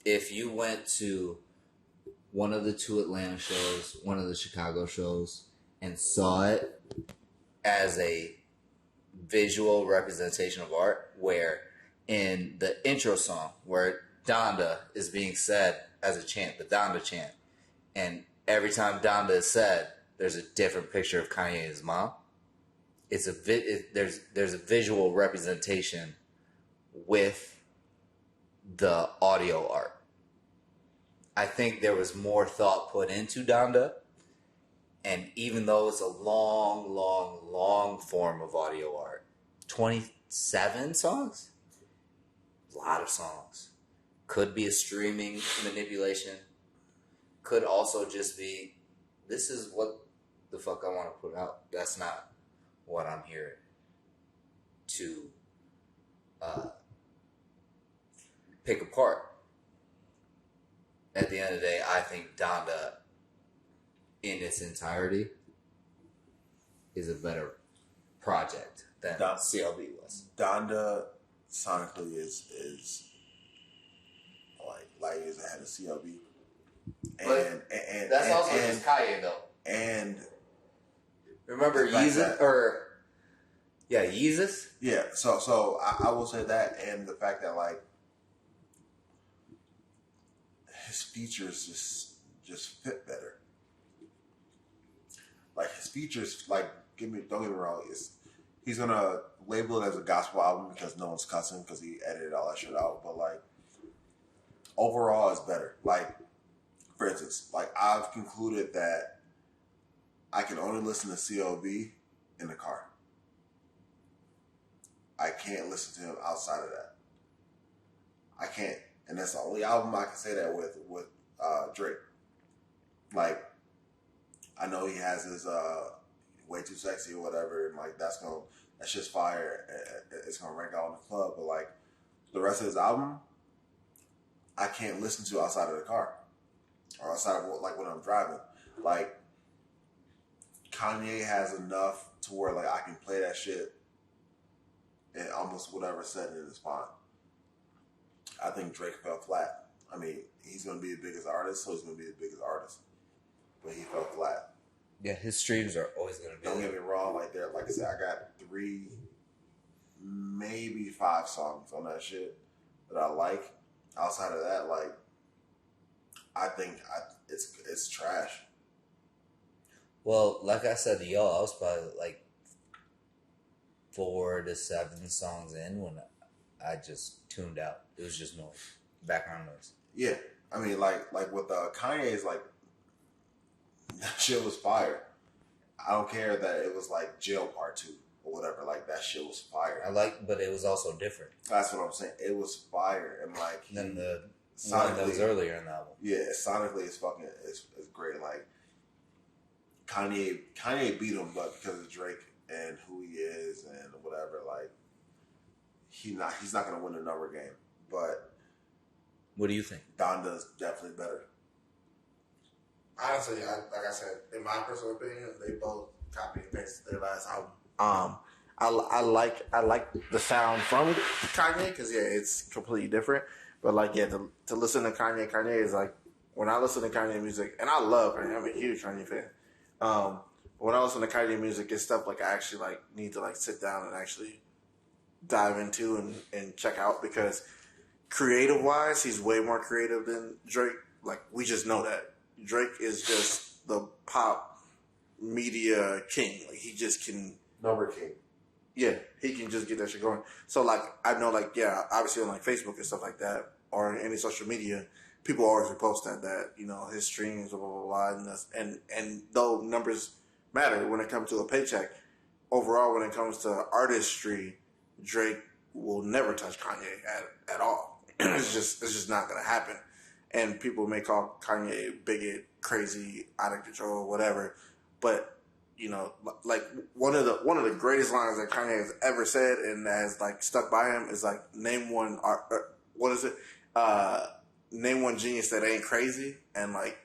if you went to one of the 2 Atlanta shows, one of the Chicago shows, and saw it as a visual representation of art, where in the intro song, where Donda is being said as a chant, the Donda chant, and every time Donda is said, there's a different picture of Kanye and his mom. It's there's a visual representation with the audio art. I think there was more thought put into Donda, and even though it's a long form of audio art, 27 songs, a lot of songs. Could be a streaming manipulation. Could also just be, this is what the fuck I want to put out. That's not what I'm here to pick apart. At the end of the day, I think Donda in its entirety is a better project than CLB was. Donda sonically is like light years ahead of CLB. And that's also just Kanye though. And remember Yeezus Yeezus? Yeah, so I will say that, and the fact that like his features just fit better. Like his features, like don't get me wrong, he's gonna label it as a gospel album because no one's cussing because he edited all that shit out. But like overall, it's better. Like for instance, like I've concluded that I can only listen to CLB in the car. I can't listen to him outside of that. I can't, and that's the only album I can say that with Drake. Like, I know he has his "Way Too Sexy" or whatever, and like that's just fire. It's gonna rank out in the club, but like the rest of his album, I can't listen to outside of the car or outside of like when I'm driving. Like Kanye has enough to where like I can play that shit in almost whatever setting is fine. I think Drake fell flat. I mean, he's going to be the biggest artist, so he's going to be the biggest artist. But he fell flat. Yeah, his streams are always going to be. Don't get me wrong. Like I said, I got 3, maybe 5 songs on that shit that I like. Outside of that, like, I think it's trash. Well, like I said to y'all, I was probably like 4 to 7 songs in when I just tuned out. It was just noise, background noise. Yeah, I mean, like with Kanye's, like that shit was fire. I don't care that it was like Jail Part 2 or whatever. Like that shit was fire. But it was also different. That's what I'm saying. It was fire, and like than the one that was earlier in the album. Yeah, sonically, it's great. Like Kanye beat him, but because of Drake and who he is and whatever, like he's not gonna win another game. But what do you think? Donda's definitely better. Honestly, like I said, in my personal opinion, they both copy and paste their last album. I like the sound from Kanye because it's completely different. But like to listen to Kanye is like when I listen to Kanye music, and I love Kanye. I'm a huge Kanye fan. When I listen to Kanye music, it's stuff like I actually like need to like sit down and actually dive into and check out because creative wise, he's way more creative than Drake. Like we just know that Drake is just the pop media king. Like he just can number king. Yeah, he can just get that shit going. So like I know like obviously on like Facebook and stuff like that or any social media, people always repost that his streams blah blah blah and though numbers matter when it comes to a paycheck, overall when it comes to artistry, Drake will never touch Kanye at all. It's just not gonna happen. And people may call Kanye bigot, crazy, out of control, whatever. But like one of the greatest lines that Kanye has ever said and that has like stuck by him is like name one art. What is it? Name one genius that ain't crazy. And like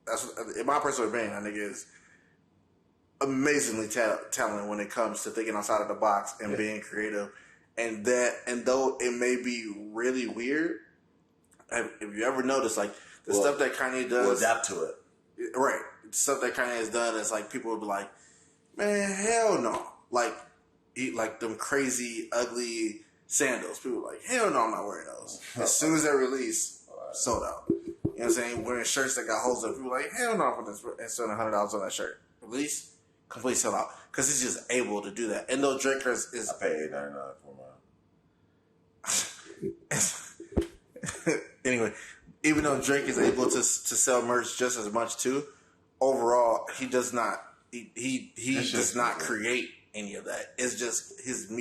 that's in my personal opinion, I think is amazingly talented when it comes to thinking outside of the box and being creative. And though it may be really weird, if you ever notice, like the stuff that Kanye does, we'll adapt to it. Right, stuff that Kanye has done is like people will be like, man, hell no, like like them crazy ugly sandals. People are like, hell no, I'm not wearing those. As soon as they release, sold out. You know what I'm saying? Wearing shirts that got holes in it. People are like, hell no, I'm going to spend $100 on that shirt. Release, complete sellout. Because he's just able to do that. And though Drake is... I paid $8.99 for mine. Anyway, even though Drake is able to sell merch just as much too, overall, he does not... He does not create any of that. It's just his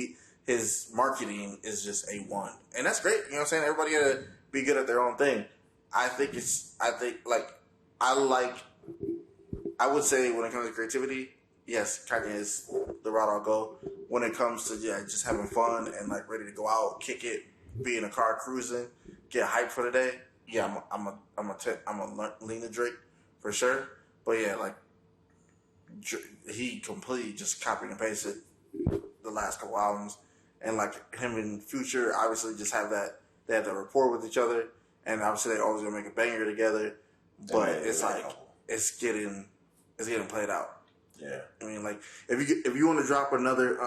marketing is just A1. And that's great. You know what I'm saying? Everybody got to be good at their own thing. I would say when it comes to creativity, yes, Kanye is the route I'll go. When it comes to just having fun and like ready to go out, kick it, be in a car cruising, get hyped for the day, I'm a lean to Drake for sure. But yeah, like he completely just copied and pasted the last couple albums, and like him and Future obviously just have that, they have that rapport with each other, and obviously they always gonna make a banger together. But it's like it's getting played out. Yeah, I mean, like if you want to drop another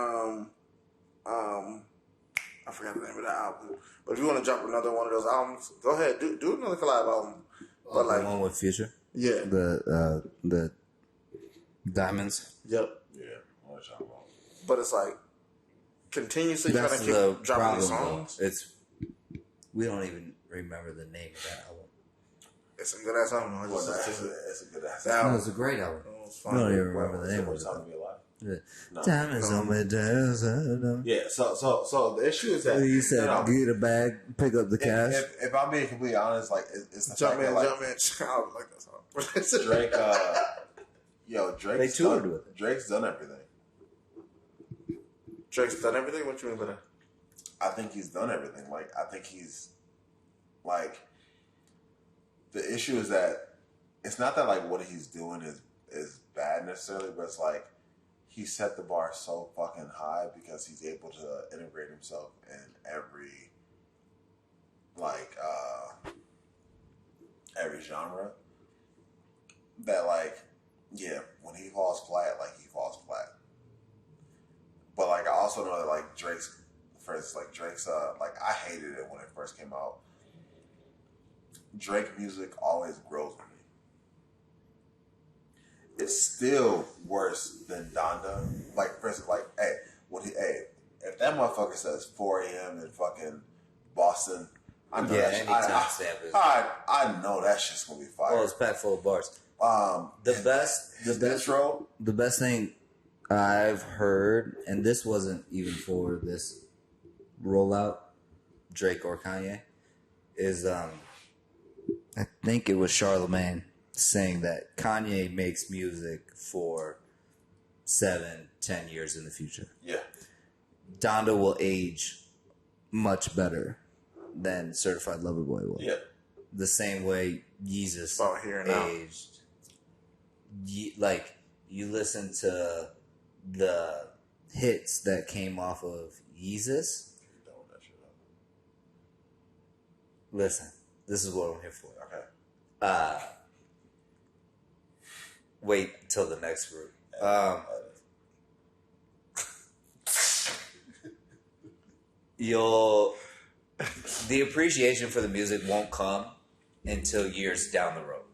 I forgot the name of that album, but if you want to drop another one of those albums, go ahead, do another collab album. But like the one with Future, yeah, the Diamonds. Yep. Yeah, what you talking about? But it's like continuously trying to keep dropping these songs. It's we don't even remember the name of that album. It's a good ass album. It's a good ass No, it's a great album. We don't even remember the name of it. Time to be alive. No. Diamonds on my desert. Yeah, so the issue is that You said get a bag, pick up the cash. If I'm being completely honest, like it's the Jump fact in, that, jump in. I don't like that song. Drake, They toured with it. Drake's done everything. Drake's done everything? What you mean by that? I think he's done everything. Like, I think he's, like, the issue is that it's not that, like, what he's doing is bad necessarily, but it's like he set the bar so fucking high because he's able to integrate himself in every genre that, like, yeah, when he falls flat, like, he falls flat. But, like, I also know that, like, Drake's, like, I hated it when it first came out. Drake music always grows with me. It's still worse than Donda. Like, for instance, like, if that motherfucker says 4 a.m. in fucking Boston, I know I know that shit's gonna be fire. Well, it's packed full of bars. The best thing I've heard, and this wasn't even for this rollout, Drake or Kanye, is I think it was Charlemagne saying that Kanye makes music for 7-10 years in the future. Yeah. Donda will age much better than Certified Lover Boy will. Yeah. The same way Yeezus here and aged. Like, you listen to the hits that came off of Yeezus. Listen, this is what I'm here for. Okay. Wait till the next group. The appreciation for the music won't come until years down the road.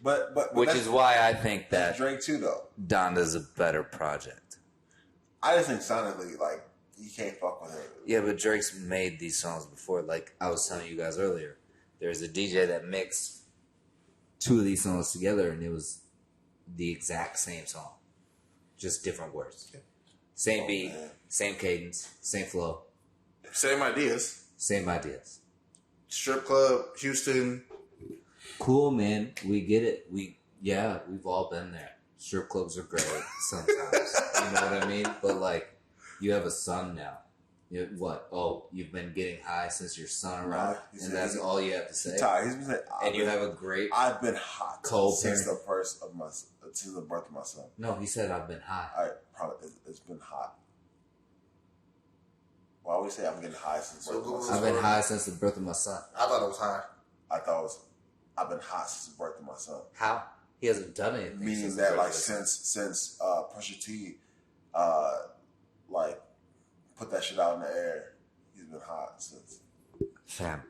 But which is why I think that Drake too, though. Donda's a better project. I just think sonically, like, you can't fuck with him. Yeah, but Drake's made these songs before. Like I was telling you guys earlier, there's a DJ that mixed 2 of these songs together, and it was the exact same song, just different words. Same beat, same cadence, same flow, same ideas. Strip club, Houston. Cool, man. We get it. We've all been there. Strip clubs are great sometimes. You know what I mean? But like, you have a son now. What? Oh, you've been getting high since your son arrived, and that's all you have to say. He's been saying, and you have a great. I've been hot since the birth of my son. No, he said I've been high. It's been hot. Why would we say I'm getting high since the birth of my son? I've been high since the birth of my son. I thought it was high. I thought it was. I've been hot since the birth of my son. How? He hasn't done anything. Meaning that like since Pusha T, like put that shit out in the air, he's been hot since. Fam,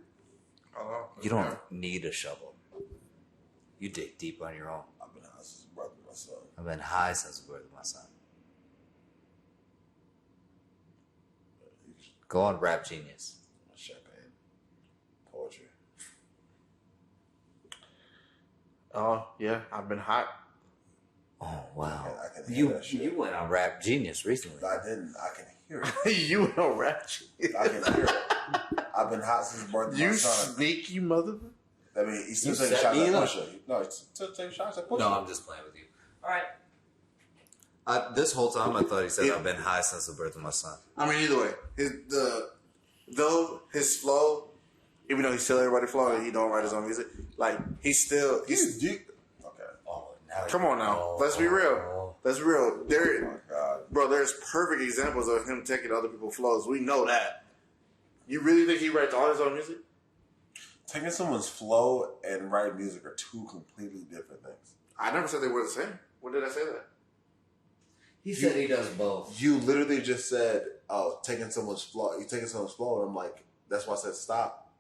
you don't need a shovel. You dig deep on your own. I've been high since the birth of my son. I've been high since the birth of my son. Go on, Rap Genius. Champagne, poetry. Oh yeah, I've been hot. Oh wow! I can hear that shit. You went on Rap Genius recently. I didn't. I can hear it. You know rap. I can hear it. I've been hot since the birth of my son. You sneaky motherfucker. I mean, he's still You taking set shots me at up. Pusha. No, he's still taking shots at Pusha. No, I'm just playing with you. All right. This whole time I thought he said I've been high since the birth of my son. I mean, either way, his flow, even though he's still everybody flow and he don't write his own music, like he's deep. Okay. Oh, now come on now, let's be real. Let's be real. Oh my God. Bro, there's perfect examples of him taking other people's flows. We know that. You really think he writes all his own music? Taking someone's flow and writing music are two completely different things. I never said they were the same. When did I say that? He said he does both. You literally just said, "Oh, taking someone's flow." You taking someone's flow, and I'm like, "That's why I said stop."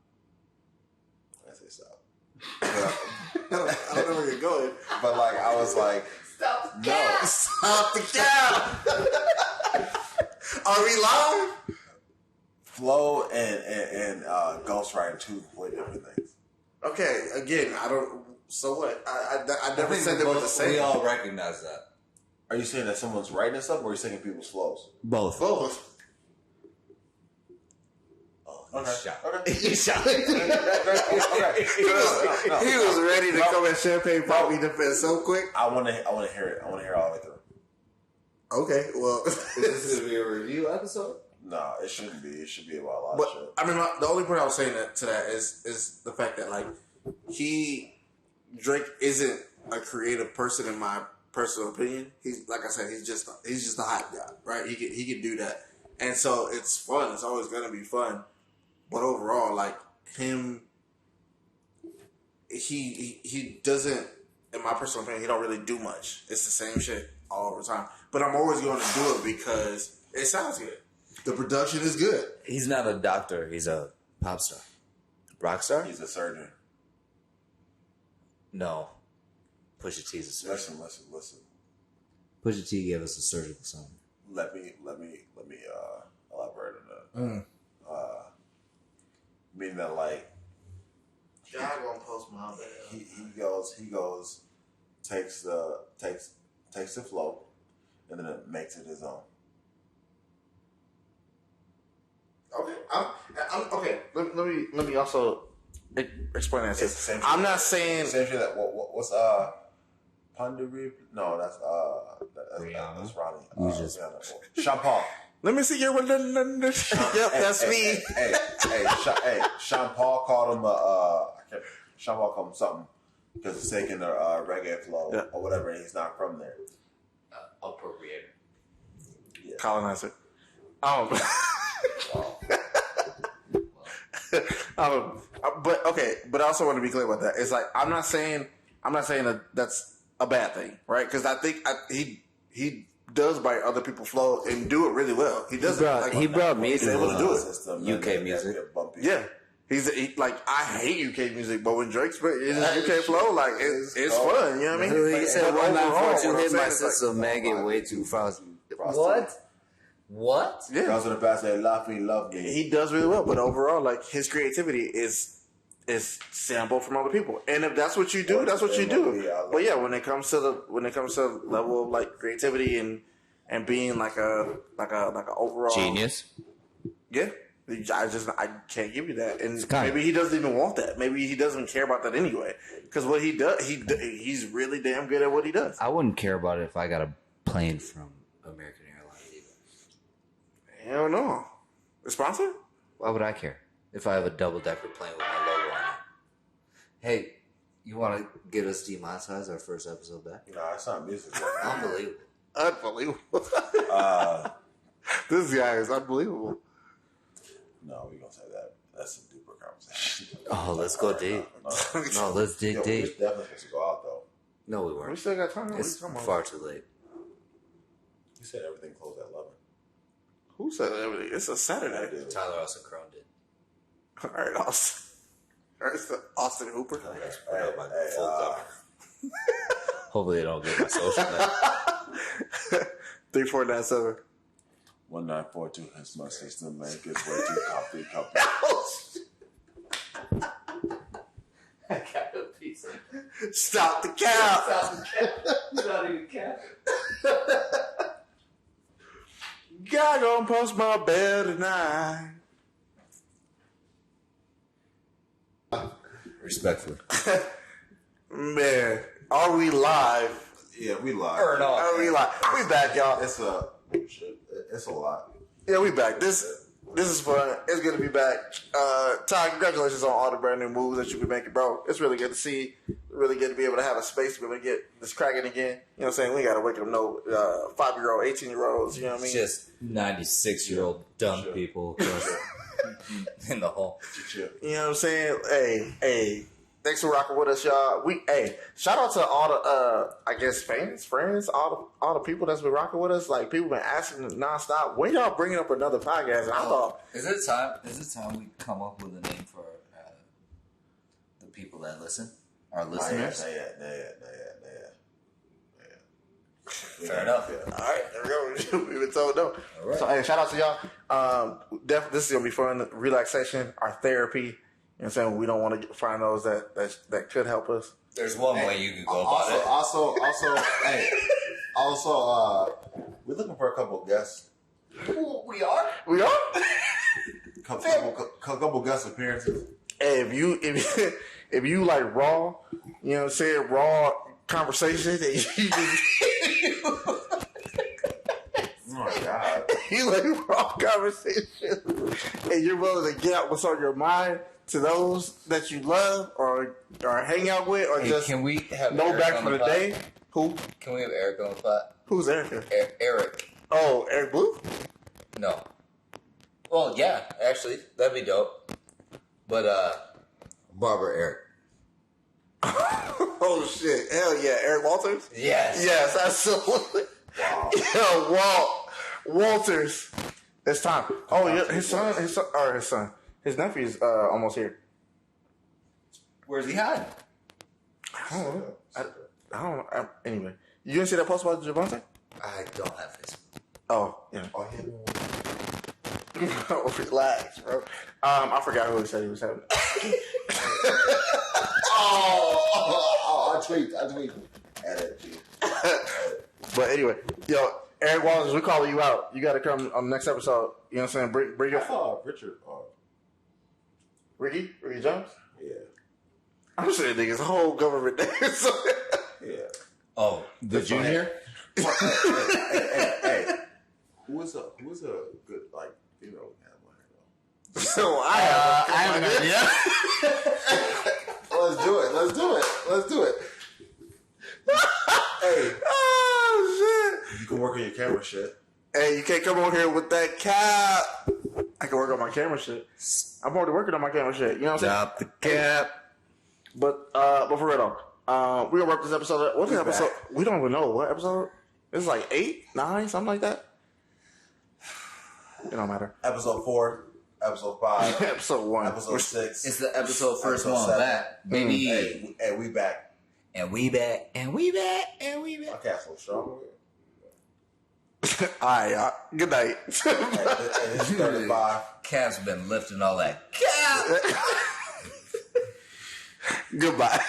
I said stop. I don't know where you're going. But like, I was like, Stop the "No, Stop the cap! Are we live? flow and ghostwriting two completely different things." Okay, again, I don't. So what? I never said they were the same. We all recognize that. Are you saying that someone's writing stuff, or are you taking people's flows? Both. Both. Oh, Okay. shot. Okay. You shot. Okay. He was ready to come at Champagne Pop me defense so quick. I want to hear it. I want to hear it all the way through. Okay, well. Is this going to be a review episode? No, it shouldn't be. It should be about a lot But of shit. I mean, the only point I was saying to that is the fact that like Drake isn't a creative person in my personal opinion. He's like I said, he's just a hype guy, right? He can do that, and so it's fun. It's always gonna be fun, but overall, like him, he doesn't. In my personal opinion, he don't really do much. It's the same shit all the time. But I'm always going to do it because it sounds good. The production is good. He's not a doctor. He's a pop star. Rock star? He's a surgeon. No. Pusha T's a surgeon. Listen. Pusha T gave us a surgical song. Let me elaborate on that. Meaning that like Y'all gonna post my bad. he goes takes the flow and then it makes it his own. Okay, I'm okay. Let me also explain that. It's the same I'm shit. not saying Same shit that what's Pandari? No, that's Rihanna. that's Ronnie. You just- Sean Paul. Let me see your. Yep, that's me. Hey, Sean Paul called him Sean Paul called him something because he's taking the reggae flow or whatever, and he's not from there. Appropriator. Yeah. Colonizer. But okay, but I also want to be clear about that. It's like I'm not saying that that's a bad thing, right? Because I think he does write other people's flow and do it really well. He does. He brought me He's to able to do it. System, UK music. Yeah. Like I hate UK music, but when Drake spit his UK flow, like it's fun. You know what I mean? He said But one night overall, before what you I'm hit my saying is, like, system, man, get way too frosty. What? What? yeah, Girls in the past say love me. he does really well. But overall, like his creativity is sample from other people, and if that's what you do, that's what you do. But yeah, when it comes to the level of like creativity and being like a overall Genius. yeah. I can't give you that, and kind maybe he doesn't even want that. Maybe he doesn't care about that anyway. Because what he does, he's really damn good at what he does. I wouldn't care about it if I got a plane from American Airlines either. Hell no, Sponsor? Why would I care if I have a double decker plane with my logo on it? Hey, you want to get us demonetized our first episode back? Nah, it's not music. Unbelievable. Unbelievable. This guy is unbelievable. No, we gonna say that. That's a deeper conversation. Oh, let's go deep. No, let's dig We deep. definitely supposed to go out though. No, we We weren't. still got time. It's far too late. You said everything closed at 11. Who said everything? It's a Saturday. Dude. Tyler Austin Crone did. All right, Austin. All right, it's the Austin Hooper. I just put up my full cover. Hopefully, they don't get my social back. 3497. 1942 has my system make its way to copy. I got a piece of Stop the count. not even cap. God gonna post my bed tonight. Respectfully. Man, are we live? Yeah, we live. Or no. Are we live? We back, y'all. It's a lot. Yeah, we back. This is fun. It's good to be back. Ty, congratulations on all the brand new moves that you've been making, bro. It's really good to see. Really good to be able to have a space to be able to get this cracking again. You know what I'm saying? We got to wake up no 5-year-old, 18-year-olds. You know what I mean? Just 96-year-old dumb people in the hole. Chill. You know what I'm saying? Hey, thanks for rocking with us, y'all. Shout out to all the, I guess, fans, friends, all the people that's been rocking with us. Like, people been asking nonstop, when y'all bringing up another podcast? And I thought, Is it time we come up with a name for the people that listen? Our listeners? Not yet. Fair enough. Yeah. all right, there we go. We've been told no. All right. So, hey, shout out to y'all. This is going to be fun. Relaxation, our therapy. You know what I'm saying? We don't want to find those that could help us. There's one way you could go about it. Also, we're looking for a couple of guests. We are? We are? Couple guest appearances. Hey, if you like raw, you know what I'm saying, raw conversation, and you just, Oh my god. you like raw conversation, and you're willing to get out what's on your mind to those that you love or hang out with, or Hey, just can we have know Eric back on for the pod? day. Who? Can we have Eric on the pod? Who's Erica? Eric. Oh, Eric Blue? No. Well, yeah, actually, that'd be dope. But, Barbara Eric. Oh shit! Hell yeah, Eric Walters. Yes. Yes, absolutely. Yo, Walters. It's time. Oh, yeah, his nephew's almost here. Where's he hiding? I don't know. I don't know. Anyway, you didn't see that post about Javante? I don't have Facebook. Oh, yeah. Oh, yeah. Relax, bro. I forgot who he said he was having. I tweet. Edit. But anyway, yo, Eric Walters, we calling you out. You got to come on the next episode. You know what I'm saying? Bring your Richard. Ricky Jones. Yeah. I'm sure that nigga's whole government name. So. Yeah. Oh, the junior? Hey. Who is a good female animal though? So I have an idea. Let's do it. Hey. Oh shit. You can work on your camera shit. Hey, you can't come over here with that cap. I can work on my camera shit. I'm already working on my camera shit. You know what I'm saying? Stop the cap. But for real though, we're gonna wrap this episode. What's the episode? We don't even know what episode. It's like 8, 9, something like that. It don't matter. Episode 4, episode 5, Episode 1. episode 6. It's the episode first Episode one 7. back, baby. Hey, we back. And we back. My cat's so strong. Alright, y'all. Good night. Hey, this is 35. Cap's been lifting all that cap. Goodbye.